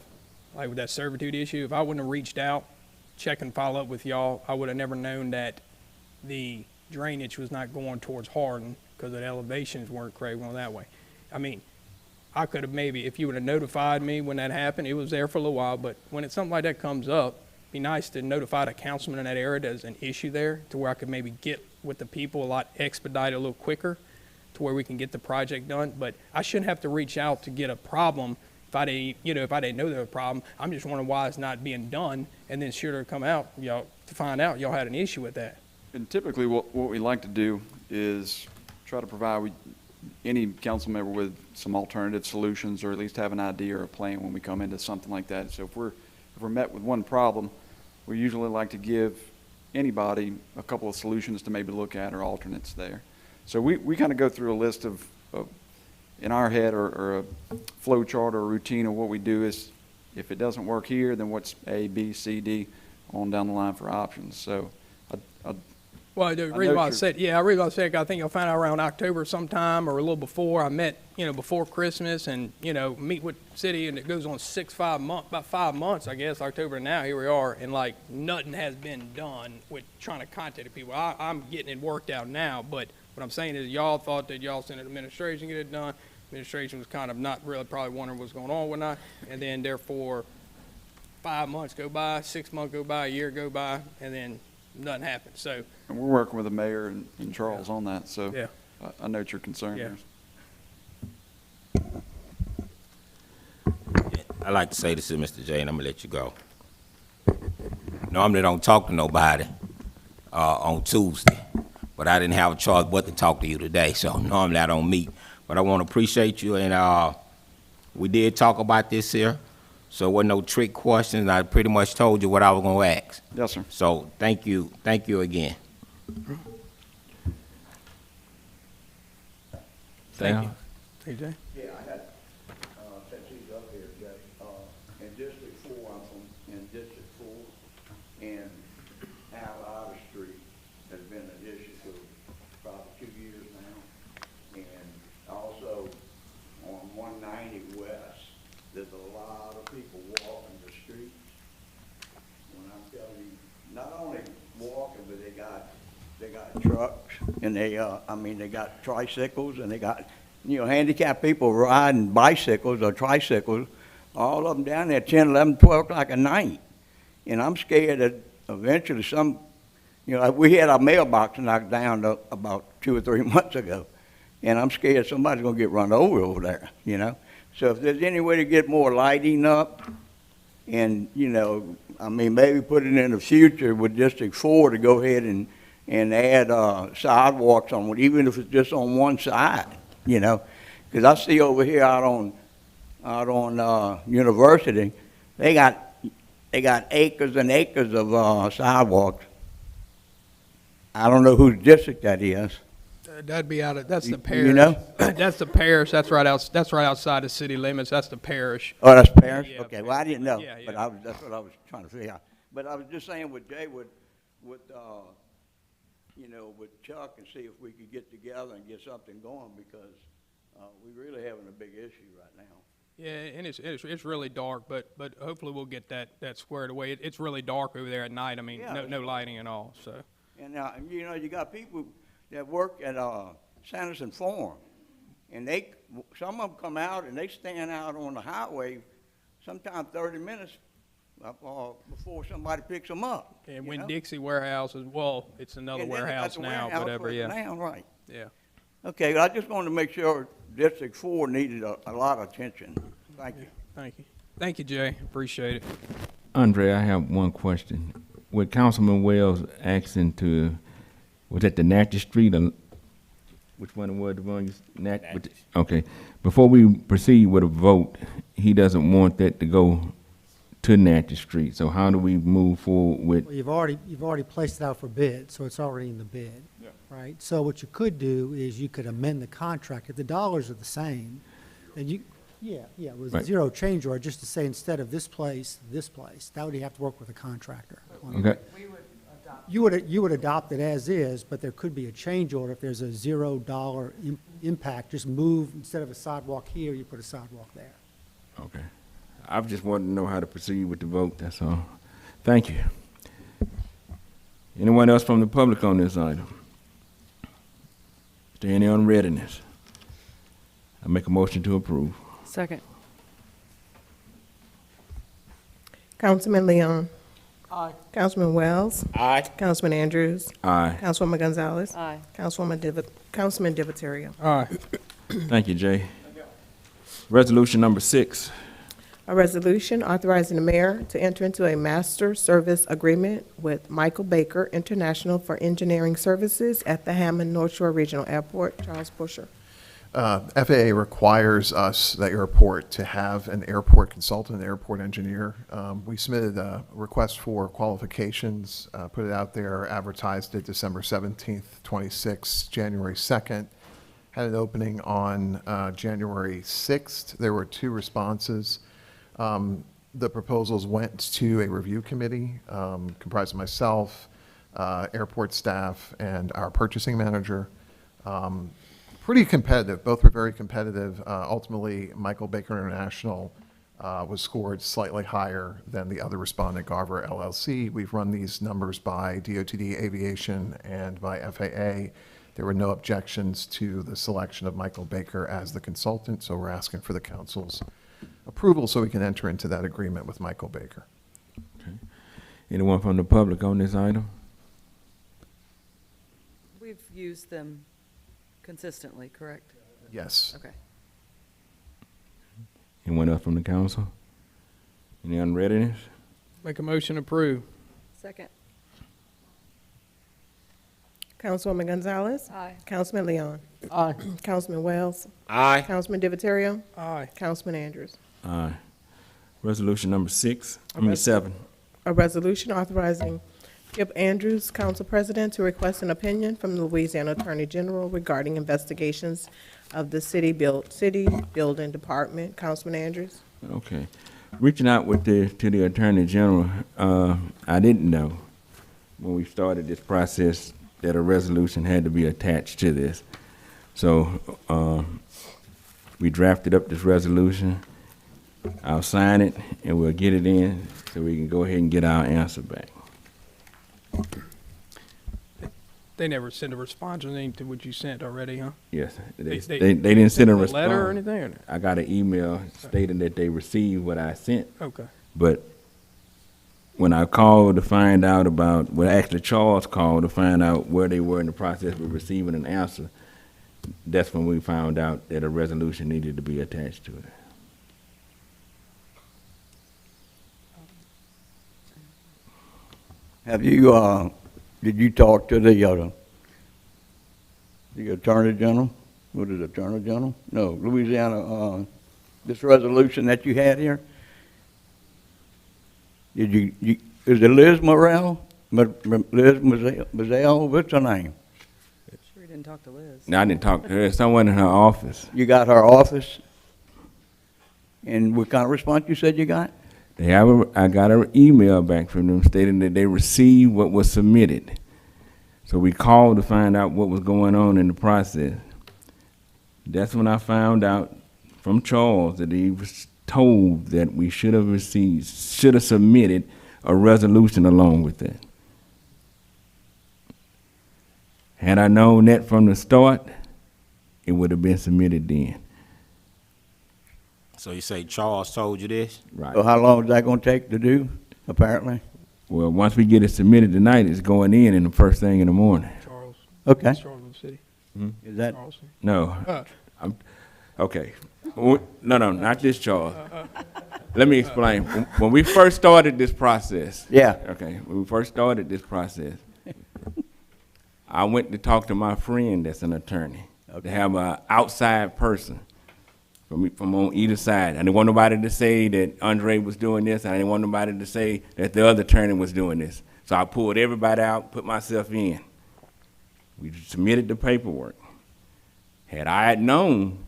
like with that servitude issue, if I wouldn't have reached out, check and follow up with y'all, I would have never known that the drainage was not going towards Hardin because the elevations weren't correct going that way. I mean, I could have maybe, if you would have notified me when that happened, it was there for a little while, but when it's something like that comes up, it'd be nice to notify the councilman in that area there's an issue there, to where I could maybe get with the people a lot expedited a little quicker, to where we can get the project done. But I shouldn't have to reach out to get a problem if I didn't, if I didn't know there was a problem. I'm just wondering why it's not being done, and then sure to come out, to find out y'all had an issue with that.
And typically, what we like to do is try to provide any council member with some alternative solutions, or at least have an idea or a plan when we come into something like that. So if we're met with one problem, we usually like to give anybody a couple of solutions to maybe look at, or alternates there. So we kind of go through a list of in our head, or a flow chart or a routine of what we do is, if it doesn't work here, then what's A, B, C, D, on down the line for options. So
Well, the reason why I said, I think I'll find out around October sometime, or a little before. I met, before Christmas, and, meet with city, and it goes on about 5 months, I guess, October to now, here we are, and like nothing has been done with trying to contact the people. I'm getting it worked out now, but what I'm saying is y'all thought that y'all sent an administration to get it done. Administration was kind of not really probably wondering what's going on or not, and then therefore 5 months go by, 6 months go by, a year go by, and then nothing happened. So,
and we're working with the mayor and Charles on that, so
yeah.
I know what your concern
Yeah.
is.
I like to say this to Mr. J, and I'm gonna let you go. Normally don't talk to nobody on Tuesday, but I didn't have a choice but to talk to you today, so normally I don't meet. But I want to appreciate you, and we did talk about this here, so there wasn't no trick questions. I pretty much told you what I was going to ask.
Yes, sir.
So thank you again.
Thank you.
Hey, Jay.
Yeah, I had, since he's up here, Jay, in District 4, I'm from, in District 4, and Allied Street has been an issue for probably 2 years now. And also on 190 West, there's a lot of people walking the streets. When I'm telling you, not only walking, but they got trucks, and they got tricycles, and they got, handicapped people riding bicycles or tricycles, all of them down there 10, 11, 12 o'clock at night. And I'm scared that eventually we had our mailbox knocked down about 2 or 3 months ago. And I'm scared somebody's gonna get run over there, So if there's any way to get more lighting up, and, maybe put it in the future with District 4 to go ahead and add sidewalks on it, even if it's just on one side, Because I see over here out on University, they got acres and acres of sidewalks. I don't know whose district that is.
That'd be that's the parish. That's the parish. That's right outside the city limits. That's the parish.
Oh, that's parish?
Yeah,
okay, well, I didn't know,
yeah.
but that's what I was trying to figure out. But I was just saying with Jay, with Chuck, and see if we could get together and get something going, because we're really having a big issue right now.
Yeah, and it's really dark, but hopefully we'll get that squared away. It's really dark over there at night. I mean,
Yeah.
no lighting at all. So.
And you got people that work at Sanderson Farm, and some of them come out and they stand out on the highway, sometimes 30 minutes before somebody picks them up.
And when Dixie Warehouse it's another warehouse now, whatever. Yeah.
Now, right.
Yeah.
Okay, I just wanted to make sure District 4 needed a lot of attention. Thank you.
Thank you. Thank you, Jay. Appreciate it.
Andre, I have one question. With Councilman Wells asking was that the Natchez Street, or which one was the one? Okay. Before we proceed with a vote, he doesn't want that to go to Natchez Street. So how do we move forward with?
Well, you've already placed it out for bid, so it's already in the bid, right? So what you could do is you could amend the contract. If the dollars are the same, then it was
Right.
zero change order, just to say instead of this place, that would you have to work with a contractor.
Okay.
You would adopt it as is, but there could be a change order if there's a $0 impact. Just move, instead of a sidewalk here, you put a sidewalk there.
Okay. I just wanted to know how to proceed with the vote, that's all. Thank you. Anyone else from the public on this item? Is there any unreadiness? I make a motion to approve.
Second.
Councilman Leon.
Aye.
Councilman Wells.
Aye.
Councilman Andrews.
Aye.
Councilwoman Gonzalez.
Aye.
Councilman Divatario.
Aye.
Thank you, Jay. Resolution number 6.
A resolution authorizing the mayor to enter into a master service agreement with Michael Baker International for engineering services at the Hammond North Shore Regional Airport. Charles Busher.
FAA requires us, the airport, to have an airport consultant, an airport engineer. We submitted a request for qualifications, put it out there, advertised it December 17th, 26th, January 2nd. Had an opening on January 6th. There were 2 responses. The proposals went to a review committee comprised of myself, airport staff, and our purchasing manager. Pretty competitive. Both were very competitive. Ultimately, Michael Baker International was scored slightly higher than the other respondent, Garver LLC. We've run these numbers by DOTD Aviation and by FAA. There were no objections to the selection of Michael Baker as the consultant, so we're asking for the council's approval so we can enter into that agreement with Michael Baker.
Okay. Anyone from the public on this item?
We've used them consistently, correct?
Yes.
Okay.
Anyone else from the council? Any unreadiness?
Make a motion to approve.
Second.
Councilwoman Gonzalez.
Aye.
Councilman Leon.
Aye.
Councilman Wells.
Aye.
Councilman Divatario.
Aye.
Councilman Andrews.
Aye. Resolution number 7.
A resolution authorizing Skip Andrews, Council President, to request an opinion from the Louisiana Attorney General regarding investigations of the city building department. Councilman Andrews.
Okay. Reaching out to the Attorney General, I didn't know when we started this process that a resolution had to be attached to this. So we drafted up this resolution. I'll sign it and we'll get it in so we can go ahead and get our answer back.
They never sent a response or anything to what you sent already, huh?
Yes, they
They
didn't send a response.
letter or anything? Or?
I got an email stating that they received what I sent.
Okay.
But when I called to find out about, well, actually Charles called to find out where they were in the process of receiving an answer, that's when we found out that a resolution needed to be attached to it.
Have you, did you talk to the Attorney General? What is it, Attorney General? No, Louisiana, this resolution that you had here? Did you is it Liz Morrell? Liz Mazel, what's her name?
Sure, we didn't talk to Liz.
No, I didn't talk to her. Someone in her office.
You got her office? And what kind of response you said you got?
I got an email back from them stating that they received what was submitted. So we called to find out what was going on in the process. That's when I found out from Charles that he was told that we should have submitted a resolution along with that. Had I known that from the start, it would have been submitted then.
So you say Charles told you this?
Right.
So how long is that gonna take to do, apparently?
Well, once we get it submitted tonight, it's going in the first thing in the morning.
Charles.
Okay.
Charles City.
Is that,
Charleston.
No. Okay. No, not this Charles. Let me explain. When we first started this process.
Yeah.
Okay, when we first started this process, I went to talk to my friend that's an attorney, to have an outside person from on either side. I didn't want nobody to say that Andre was doing this. I didn't want nobody to say that the other attorney was doing this. So I pulled everybody out, put myself in. We submitted the paperwork. Had I had known,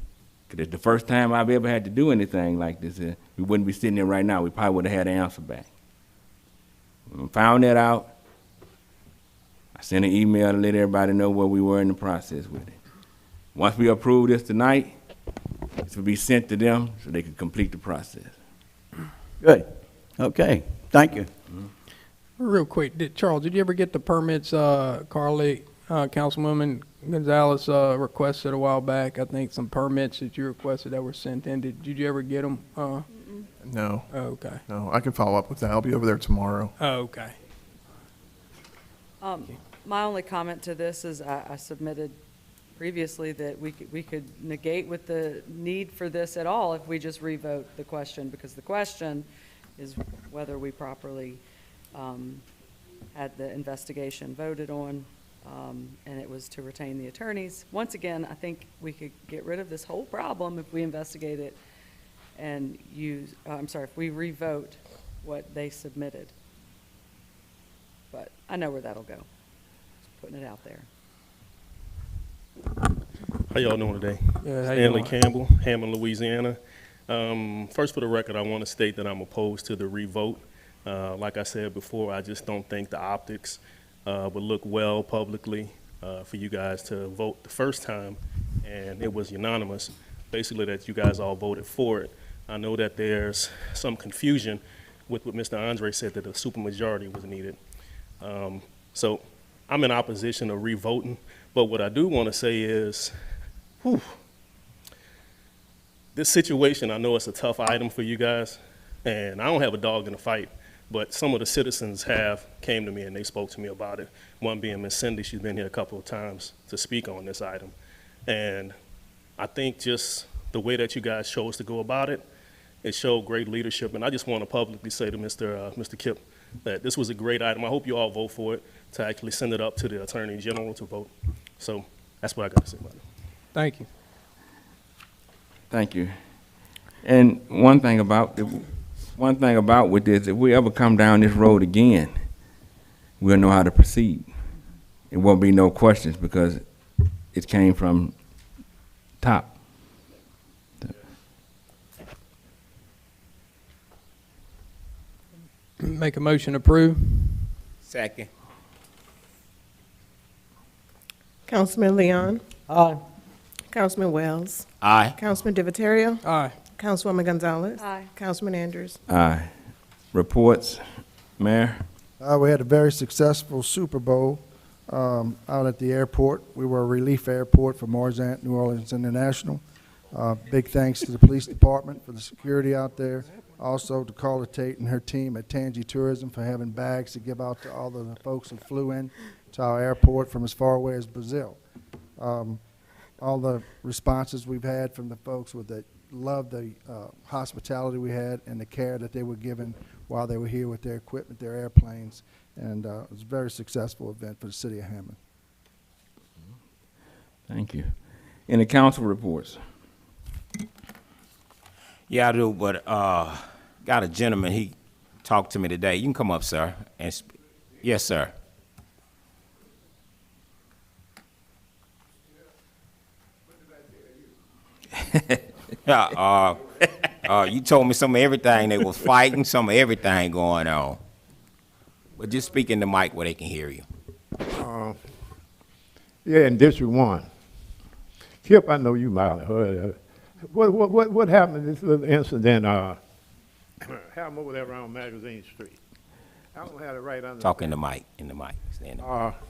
because it's the first time I've ever had to do anything like this, we wouldn't be sitting here right now. We probably would have had an answer back. When I found that out, I sent an email to let everybody know where we were in the process with it. Once we approve this tonight, this will be sent to them so they can complete the process.
good, okay, thank you.
Real quick, Charles, did you ever get the permits, Carly, Councilwoman, Gonzalez requested a while back, I think, some permits that you requested that were sent in. Did you ever get them?
No.
Oh, okay.
No, I can follow up with that. I'll be over there tomorrow.
Oh, okay.
My only comment to this is I submitted previously that we could negate with the need for this at all if we just revote the question, because the question is whether we properly had the investigation voted on, and it was to retain the attorneys. Once again, I think we could get rid of this whole problem if we investigate it and use, if we revote what they submitted. But I know where that'll go. Just putting it out there.
How y'all doing today?
Good, how you
Stanley
doing?
Campbell, Hammond, Louisiana. First, for the record, I want to state that I'm opposed to the revote. Like I said before, I just don't think the optics would look well publicly for you guys to vote the first time, and it was unanimous, basically that you guys all voted for it. I know that there's some confusion with what Mr. Andre said, that a supermajority was needed. So I'm in opposition of revoting, but what I do want to say is, this situation, I know it's a tough item for you guys, and I don't have a dog in the fight, but some of the citizens came to me and they spoke to me about it. One being Ms. Cindy, she's been here a couple of times to speak on this item. And I think just the way that you guys chose to go about it, it showed great leadership. And I just want to publicly say to Mr. Kip that this was a great item. I hope you all vote for it, to actually send it up to the Attorney General to vote. So that's what I got to say about it.
Thank you.
Thank you. And one thing about with this, if we ever come down this road again, we'll know how to proceed. It won't be no questions because it came from top.
Make a motion to approve.
Second.
Councilman Leon.
Aye.
Councilman Wells.
Aye.
Councilman Divatario.
Aye.
Councilwoman Gonzalez.
Aye.
Councilman Andrews.
Aye. Reports, Mayor?
We had a very successful Super Bowl out at the airport. We were a relief airport for Morzant, New Orleans International. Big thanks to the police department for the security out there. Also to Carla Tate and her team at Tangi Tourism for having bags to give out to all of the folks who flew in to our airport from as far away as Brazil. All the responses we've had from the folks that loved the hospitality we had and the care that they were given while they were here with their equipment, their airplanes, and it was a very successful event for the city of Hammond.
Thank you. Any council reports?
Yeah, I do, but got a gentleman, he talked to me today. You can come up, sir. Yes, sir. You told me some of everything. They was fighting, some of everything going on. But just speak in the mic where they can hear you.
Yeah, in District 1. Kip, I know you might have heard. What happened in this little incident? Happened over there around Magazine Street. I don't have it right under.
Talk in the mic. Stand up.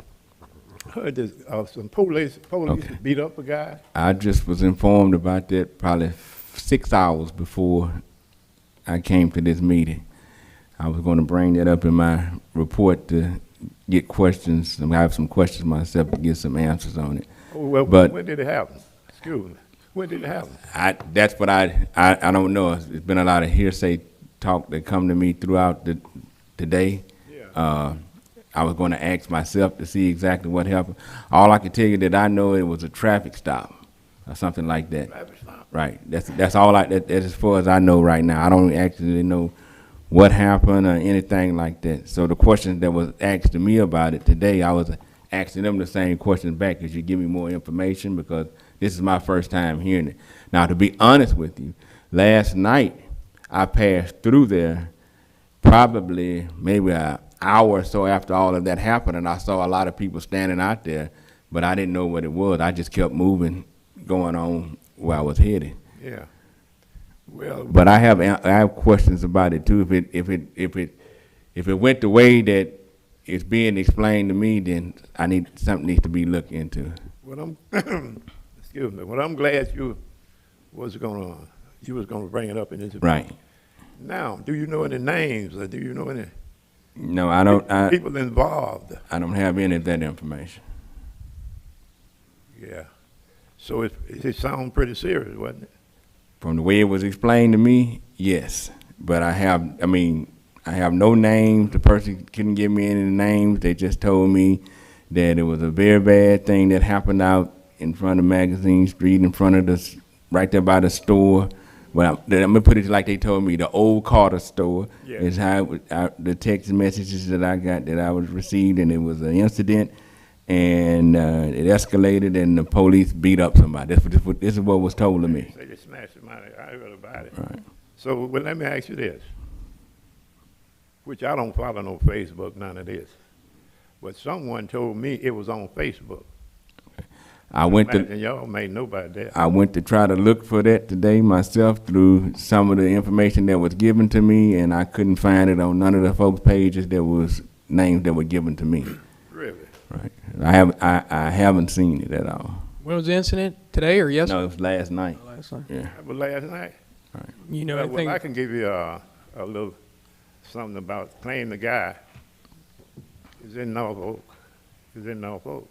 Heard this, some police
Okay.
beat up a guy.
I just was informed about that probably 6 hours before I came to this meeting. I was going to bring that up in my report to get questions. I have some questions myself to get some answers on it.
Well,
but
when did it happen? Excuse me. When did it happen?
That's what I don't know. It's been a lot of hearsay talk that come to me throughout the day. Yeah. I was going to ask myself to see exactly what happened. All I can tell you that I know it was a traffic stop or something like that.
Traffic stop.
Right. That's all. That's as far as I know right now. I don't actually know what happened or anything like that. So the question that was asked to me about it today, I was asking them the same question back. Could you give me more information? Because this is my first time hearing it. Now, to be honest with you, last night I passed through there probably maybe an hour or so after all of that happened, and I saw a lot of people standing out there, but I didn't know what it was. I just kept moving, going on where I was headed.
Yeah. Well,
but I have questions about it too. If it went the way that it's being explained to me, then something needs to be looked into.
What I'm, excuse me, what I'm glad you was gonna bring it up in this.
Right.
Now, do you know any names, or do you know any
No, I don't,
people involved?
I don't have any of that information.
Yeah. So it sounded pretty serious, wasn't it?
From the way it was explained to me, yes. But I have no names. The person couldn't give me any names. They just told me that it was a very bad thing that happened out in front of Magazine Street, in front of right there by the store. Well, I'm gonna put it like they told me, the old Carter store is how the text messages that I got, that I was received, and it was an incident, and it escalated, and the police beat up somebody. This is what was told to me.
They just smashed him out. I heard about it.
Right.
So, well, let me ask you this, which I don't follow no Facebook, none of this, but someone told me it was on Facebook. And y'all may know about that.
I went to try to look for that today myself through some of the information that was given to me, and I couldn't find it on none of the folks' pages. There was names that were given to me.
Really?
Right. I haven't seen it at all.
When was the incident? Today or yesterday?
No, it was last night.
Last night.
Yeah.
That was last night?
Right.
You know
well,
anything?
I can give you a little something about claim the guy is in Norfolk. He's in Norfolk.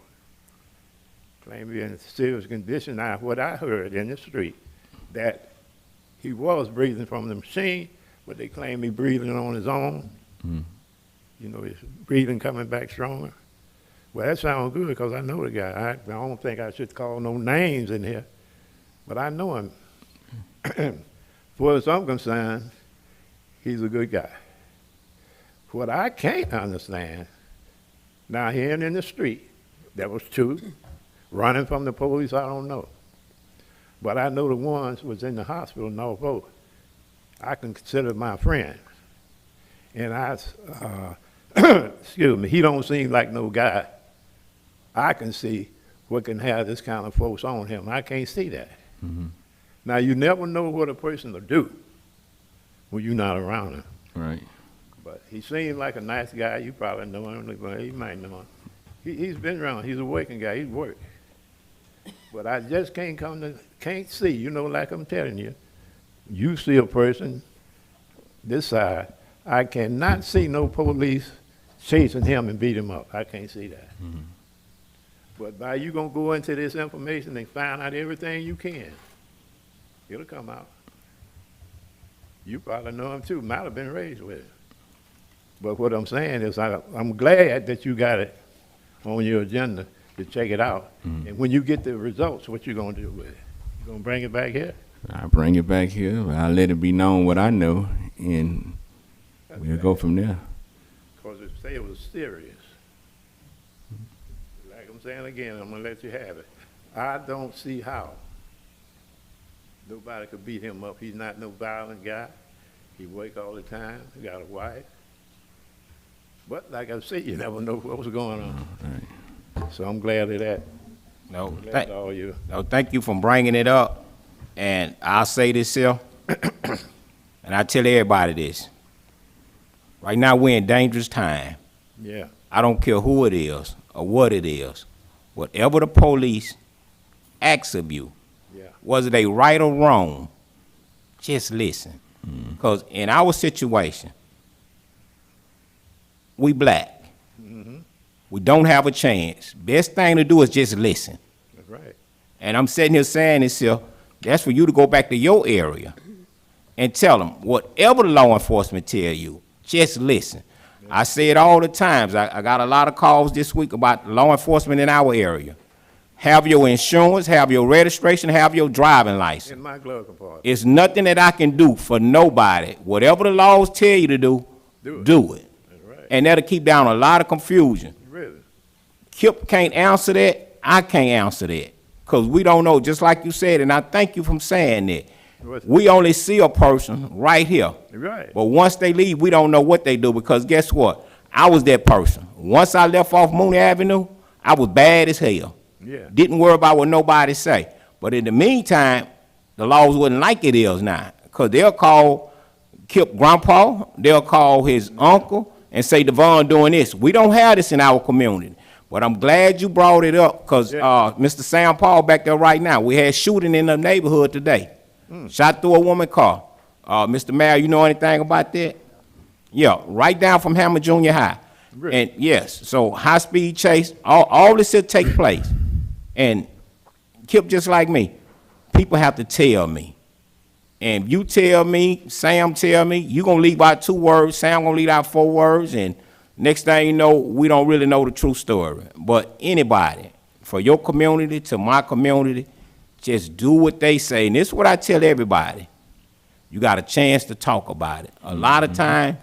Claim he's in serious condition. Now, what I heard in the street, that he was breathing from the machine, but they claim he breathing on his own.
Mm.
You know, his breathing coming back stronger. Well, that sounds good because I know the guy. I don't think I should call no names in here, but I know him. As far as I'm concerned, he's a good guy. What I can't understand, now here in the street, there was two. Running from the police, I don't know. But I know the ones was in the hospital in Norfolk. I can consider my friend. And excuse me, he don't seem like no guy I can see what can have this kind of force on him. I can't see that.
Mm-hmm.
Now, you never know what a person will do when you're not around him.
Right.
But he seemed like a nice guy. You probably know him. You might know him. He's been around. He's a working guy. He's worked. But I just can't see, you know, like I'm telling you. You see a person this side. I cannot see no police chasing him and beat him up. I can't see that.
Mm-hmm.
But by you gonna go into this information and find out everything you can, it'll come out. You probably know him too. Might have been raised with it. But what I'm saying is I'm glad that you got it on your agenda to check it out.
Mm.
And when you get the results, what you gonna do with it? You gonna bring it back here?
I'll bring it back here. I'll let it be known what I know, and we'll go from there.
Because if say it was serious, like I'm saying again, I'm gonna let you have it. I don't see how nobody could beat him up. He's not no violent guy. He work all the time. He got a wife. But like I said, you never know what was going on.
Right.
So I'm glad of that.
No,
all you.
No, thank you for bringing it up. And I'll say this here, and I tell everybody this. Right now, we're in dangerous time.
Yeah.
I don't care who it is or what it is. Whatever the police asks of you, whether they right or wrong, just listen. Because in our situation, we black. We don't have a chance. Best thing to do is just listen.
That's right.
And I'm sitting here saying this here, that's for you to go back to your area and tell them whatever the law enforcement tell you, just listen. I say it all the times. I got a lot of calls this week about law enforcement in our area. Have your insurance, have your registration, have your driving license.
In my glove compartment.
It's nothing that I can do for nobody. Whatever the laws tell you to do it.
That's right.
And that'll keep down a lot of confusion.
Really?
Kip can't answer that. I can't answer that. Because we don't know, just like you said, and I thank you for saying that. We only see a person right here.
Right.
But once they leave, we don't know what they do, because guess what? I was that person. Once I left off Mooney Avenue, I was bad as hell.
Yeah.
Didn't worry about what nobody say. But in the meantime, the laws wasn't like it is now. Because they'll call Kip grandpa, they'll call his uncle, and say Devon doing this. We don't have this in our community. But I'm glad you brought it up, because Mr. Sam Paul back there right now, we had shooting in the neighborhood today. Shot through a woman's car. Mr. Mayor, you know anything about that? Yeah, right down from Hammond Junior High.
Really?
And yes, so high-speed chase, all this will take place. And Kip, just like me, people have to tell me. And you tell me, Sam tell me, you gonna leave out 2 words, Sam gonna leave out 4 words, and next thing you know, we don't really know the true story. But anybody, for your community to my community, just do what they say. And this is what I tell everybody. You got a chance to talk about it. A lot of times,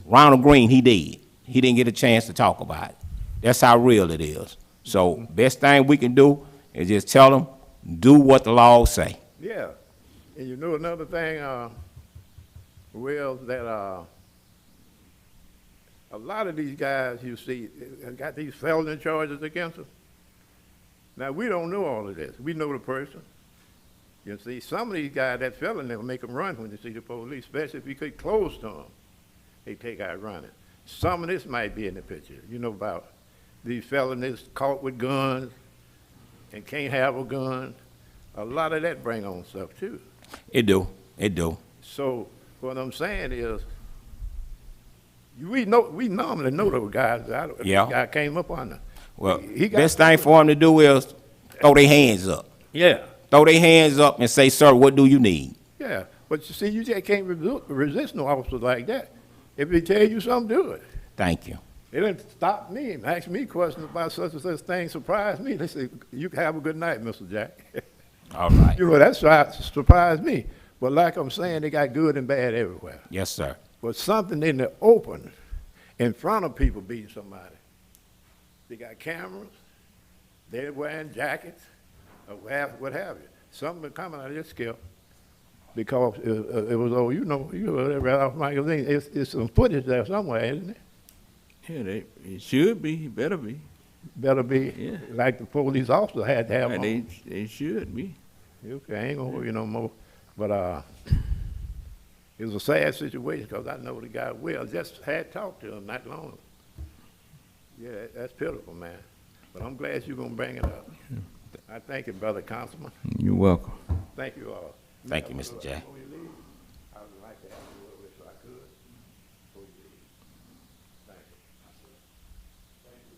Ronald Green, he did. He didn't get a chance to talk about it. That's how real it is. So best thing we can do is just tell them, do what the laws say.
Yeah. And you know another thing, Will, that a lot of these guys you see got these felony charges against them. Now, we don't know all of this. We know the person. You see, some of these guys, that felony will make them run when they see the police, especially if you get close to them. They take out running. Some of this might be in the picture. You know about these felonies caught with guns and can't have a gun. A lot of that bring on stuff, too.
It do. It do.
So what I'm saying is, we normally know those guys.
Yeah.
The guy came up on them.
Well, best thing for them to do is throw their hands up.
Yeah.
Throw their hands up and say, sir, what do you need?
Yeah, but you see, you just can't resist no officer like that. If they tell you something, do it.
Thank you.
They didn't stop me and ask me questions about such and such thing, surprised me. They say, you can have a good night, Mr. Jack.
All right.
You know, that surprised me. But like I'm saying, they got good and bad everywhere.
Yes, sir.
But something in the open, in front of people beating somebody. They got cameras, they're wearing jackets, or what have you. Something coming out of this skill. Because it was, Ralph magazine, it's some footage there somewhere, isn't it?
Yeah, it should be, better be.
Better be,
Yeah.
like the police officer had to have
Yeah,
on.
they should be.
Okay, I ain't gonna hold you no more. But it was a sad situation because I know the guy well. Just had talked to him not long ago. Yeah, that's pitiful, man. But I'm glad you're gonna bring it up. I thank you, brother Councilman.
You're welcome.
Thank you all.
Thank you, Mr. J.
Before you leave, I would like to have you over if I could. Before you leave. Thank you. Thank you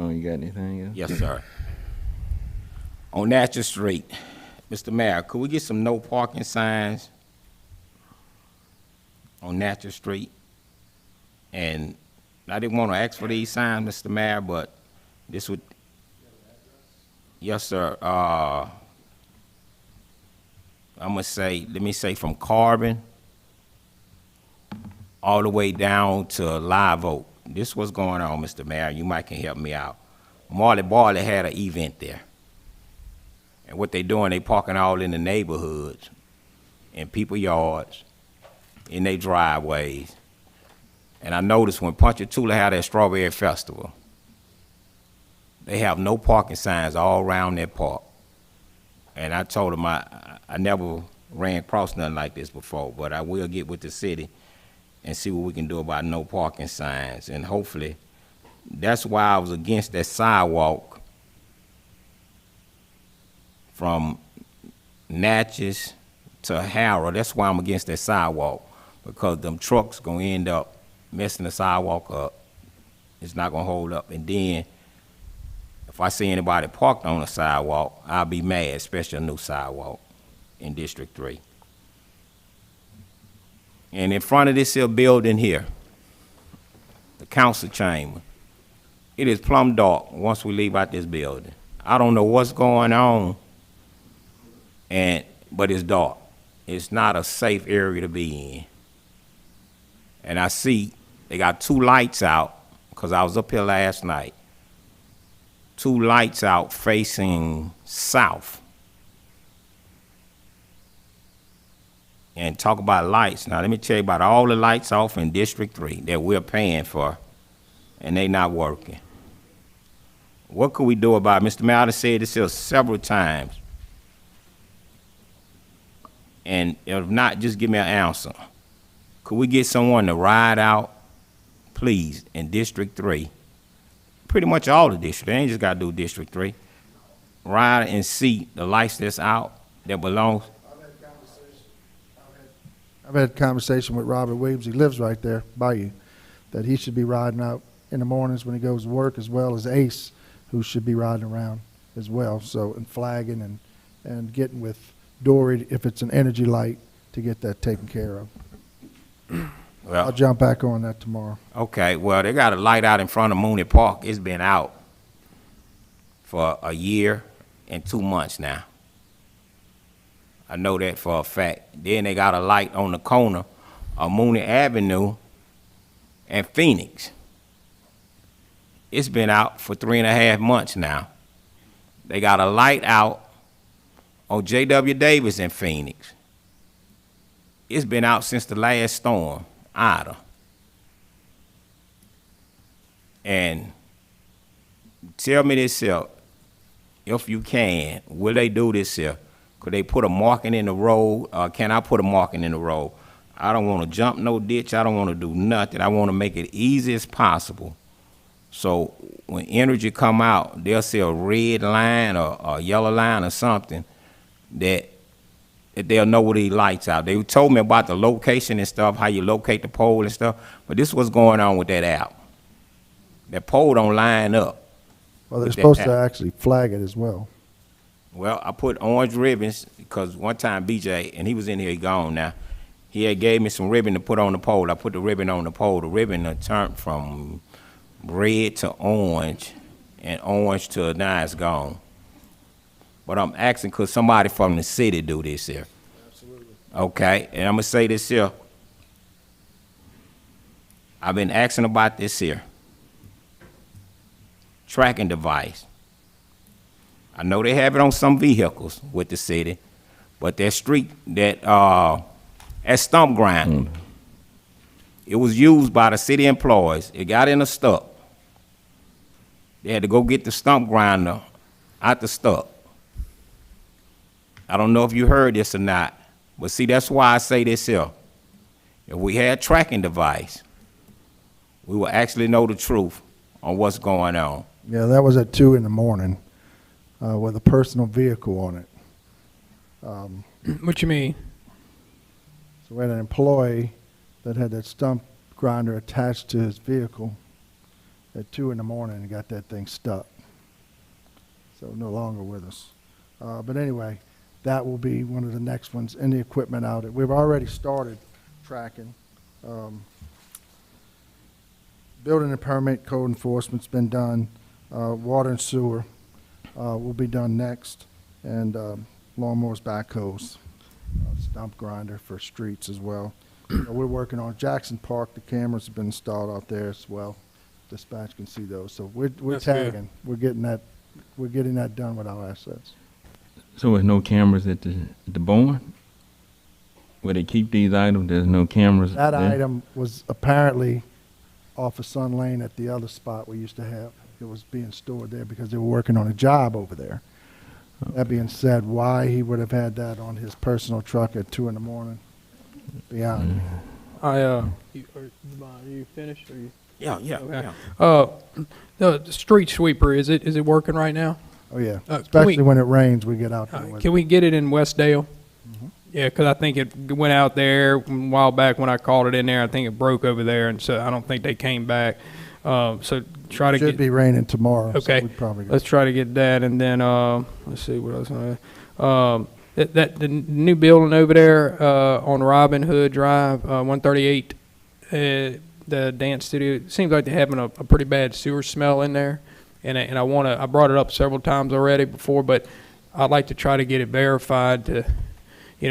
all.
Vaughn, you got anything else?
Yes, sir. On Natchez Street, Mr. Mayor, could we get some no parking signs on Natchez Street? And I didn't want to ask for these signs, Mr. Mayor, but this would, yes, sir. I'm gonna say, let me say from Carbon all the way down to Live Oak. This what's going on, Mr. Mayor. You might can help me out. Marley Barley had an event there. And what they doing, they parking all in the neighborhoods, in people's yards, in their driveways. And I noticed when Ponchatoula had their Strawberry Festival, they have no parking signs all around their park. And I told them I never ran across nothing like this before, but I will get with the city and see what we can do about no parking signs. And hopefully, that's why I was against that sidewalk from Natchez to Harrow. That's why I'm against that sidewalk, because them trucks gonna end up messing the sidewalk up. It's not gonna hold up. And then, if I see anybody parked on the sidewalk, I'll be mad, especially a new sidewalk in District 3. And in front of this here building here, the council chamber, it is plumb dark once we leave out this building. I don't know what's going on, but it's dark. It's not a safe area to be in. And I see they got 2 lights out, because I was up here last night. 2 lights out facing south. And talk about lights. Now, let me tell you about all the lights off in District 3 that we're paying for, and they not working. What could we do about it? Mr. Mayor, I said this here several times. And if not, just give me an answer. Could we get someone to ride out please, in District 3, pretty much all the districts, they ain't just gotta do District 3, ride and see the lights that's out that belongs.
I've had a conversation with Robert Williams, he lives right there by you, that he should be riding out in the mornings when he goes to work, as well as Ace, who should be riding around as well, so, and flagging and getting with Dory, if it's an energy light, to get that taken care of.
Well,
I'll jump back on that tomorrow.
okay, well, they got a light out in front of Mooney Park. It's been out for a year and 2 months now. I know that for a fact. Then they got a light on the corner of Mooney Avenue and Phoenix. It's been out for 3.5 months now. They got a light out on J.W. Davis in Phoenix. It's been out since the last storm, Ida. And tell me this here, if you can, will they do this here? Could they put a marking in the road? Can I put a marking in the road? I don't want to jump no ditch. I don't want to do nothing. I want to make it easy as possible. So when energy come out, they'll see a red line or a yellow line or something that they'll know where these lights out. They told me about the location and stuff, how you locate the pole and stuff, but this is what's going on with that app. That pole don't line up.
Well, they're
with that
supposed
app.
to actually flag it as well.
Well, I put orange ribbons because one time BJ, and he was in here, he gone now, he had gave me some ribbon to put on the pole. I put the ribbon on the pole. The ribbon turned from red to orange and orange to now it's gone. But I'm asking could somebody from the city do this here? Absolutely. Okay, and I'm going to say this here. I've been asking about this here. Tracking device. I know they have it on some vehicles with the city, but that street, that stump grinder, it was used by the city employees. It got in a stuck. They had to go get the stump grinder out the stuck. I don't know if you heard this or not, but see, that's why I say this here. If we had tracking device, we will actually know the truth on what's going on.
Yeah, that was at 2 in the morning with a personal vehicle on it.
What you mean?
So we had an employee that had that stump grinder attached to his vehicle at 2 in the morning and got that thing stuck. So no longer with us. But anyway, that will be one of the next ones, and the equipment out. We've already started tracking. Building and permit, code enforcement's been done. Water and sewer will be done next, and lawnmowers, backhoes, stump grinder for streets as well. We're working on Jackson Park. The cameras have been installed out there as well. Dispatch can see those. So we're
That's good.
tagging. We're getting that done with our assets.
So there's no cameras at the barn? Where they keep these items, there's no cameras
That
there?
item was apparently off of Sun Lane at the other spot we used to have. It was being stored there because they were working on a job over there. That being said, why he would have had that on his personal truck at 2 in the morning, beyond me.
You finished or you?
Yeah.
The street sweeper, is it working right now?
Oh, yeah.
Can
Especially
we-
when it rains, we get out there with
Can we get it in Westdale? Yeah, because I think it went out there a while back when I called it in there. I think it broke over there, and so I don't think they came back. So try to
Should
get.
be raining tomorrow. so
Okay,
we'd probably
let's try to get that, and then let's see what else. The new building over there on Robin Hood Drive, 138, the dance studio. It seems like they're having a pretty bad sewer smell in there, and I brought it up several times already before, but I'd like to try to get it verified to,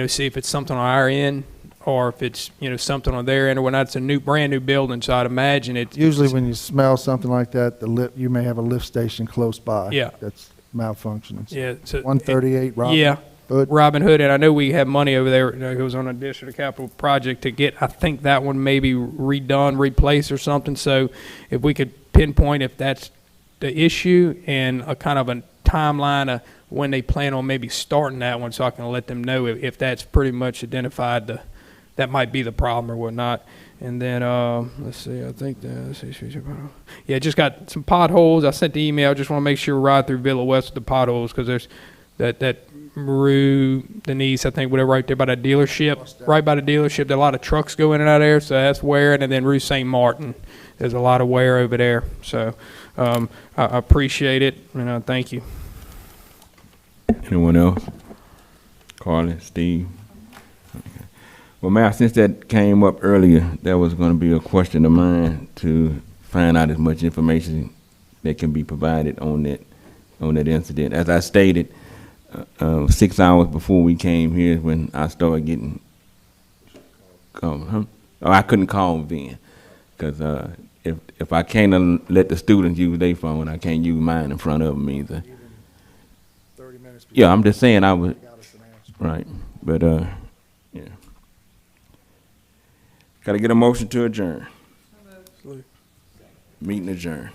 see if it's something on our end or if it's something on their end, or when it's a brand new building. So I'd imagine it.
Usually when you smell something like that, you may have a lift station close by.
Yeah.
That's malfunctioning.
Yeah, so
138 Robin
yeah,
Hood.
Robin Hood, and I know we have money over there. It was on a district capital project to get. I think that one maybe redone, replaced, or something. So if we could pinpoint if that's the issue and a kind of a timeline of when they plan on maybe starting that one, so I can let them know if that's pretty much identified that might be the problem or whatnot. And then, let's see, I think, yeah, just got some potholes. I sent the email, just want to make sure we ride through Villa West with the potholes, because there's that Maru, Denise, I think, whatever, right there by the dealership, right by the dealership, there are a lot of trucks go in and out of there, so that's wearing. And then Rue St. Martin, there's a lot of wear over there. So I appreciate it, and thank you.
Anyone else? Carly, Steve? Okay. Well, Mayor, since that came up earlier, that was going to be a question of mine to find out as much information that can be provided on that incident. As I stated, 6 hours before we came here is when I started getting called. I couldn't call then, because if I can't let the students use their phone, I can't use mine in front of them either.
30 minutes.
Yeah, I'm just saying I was right, but yeah. Got to get a motion to adjourn. Meeting adjourned.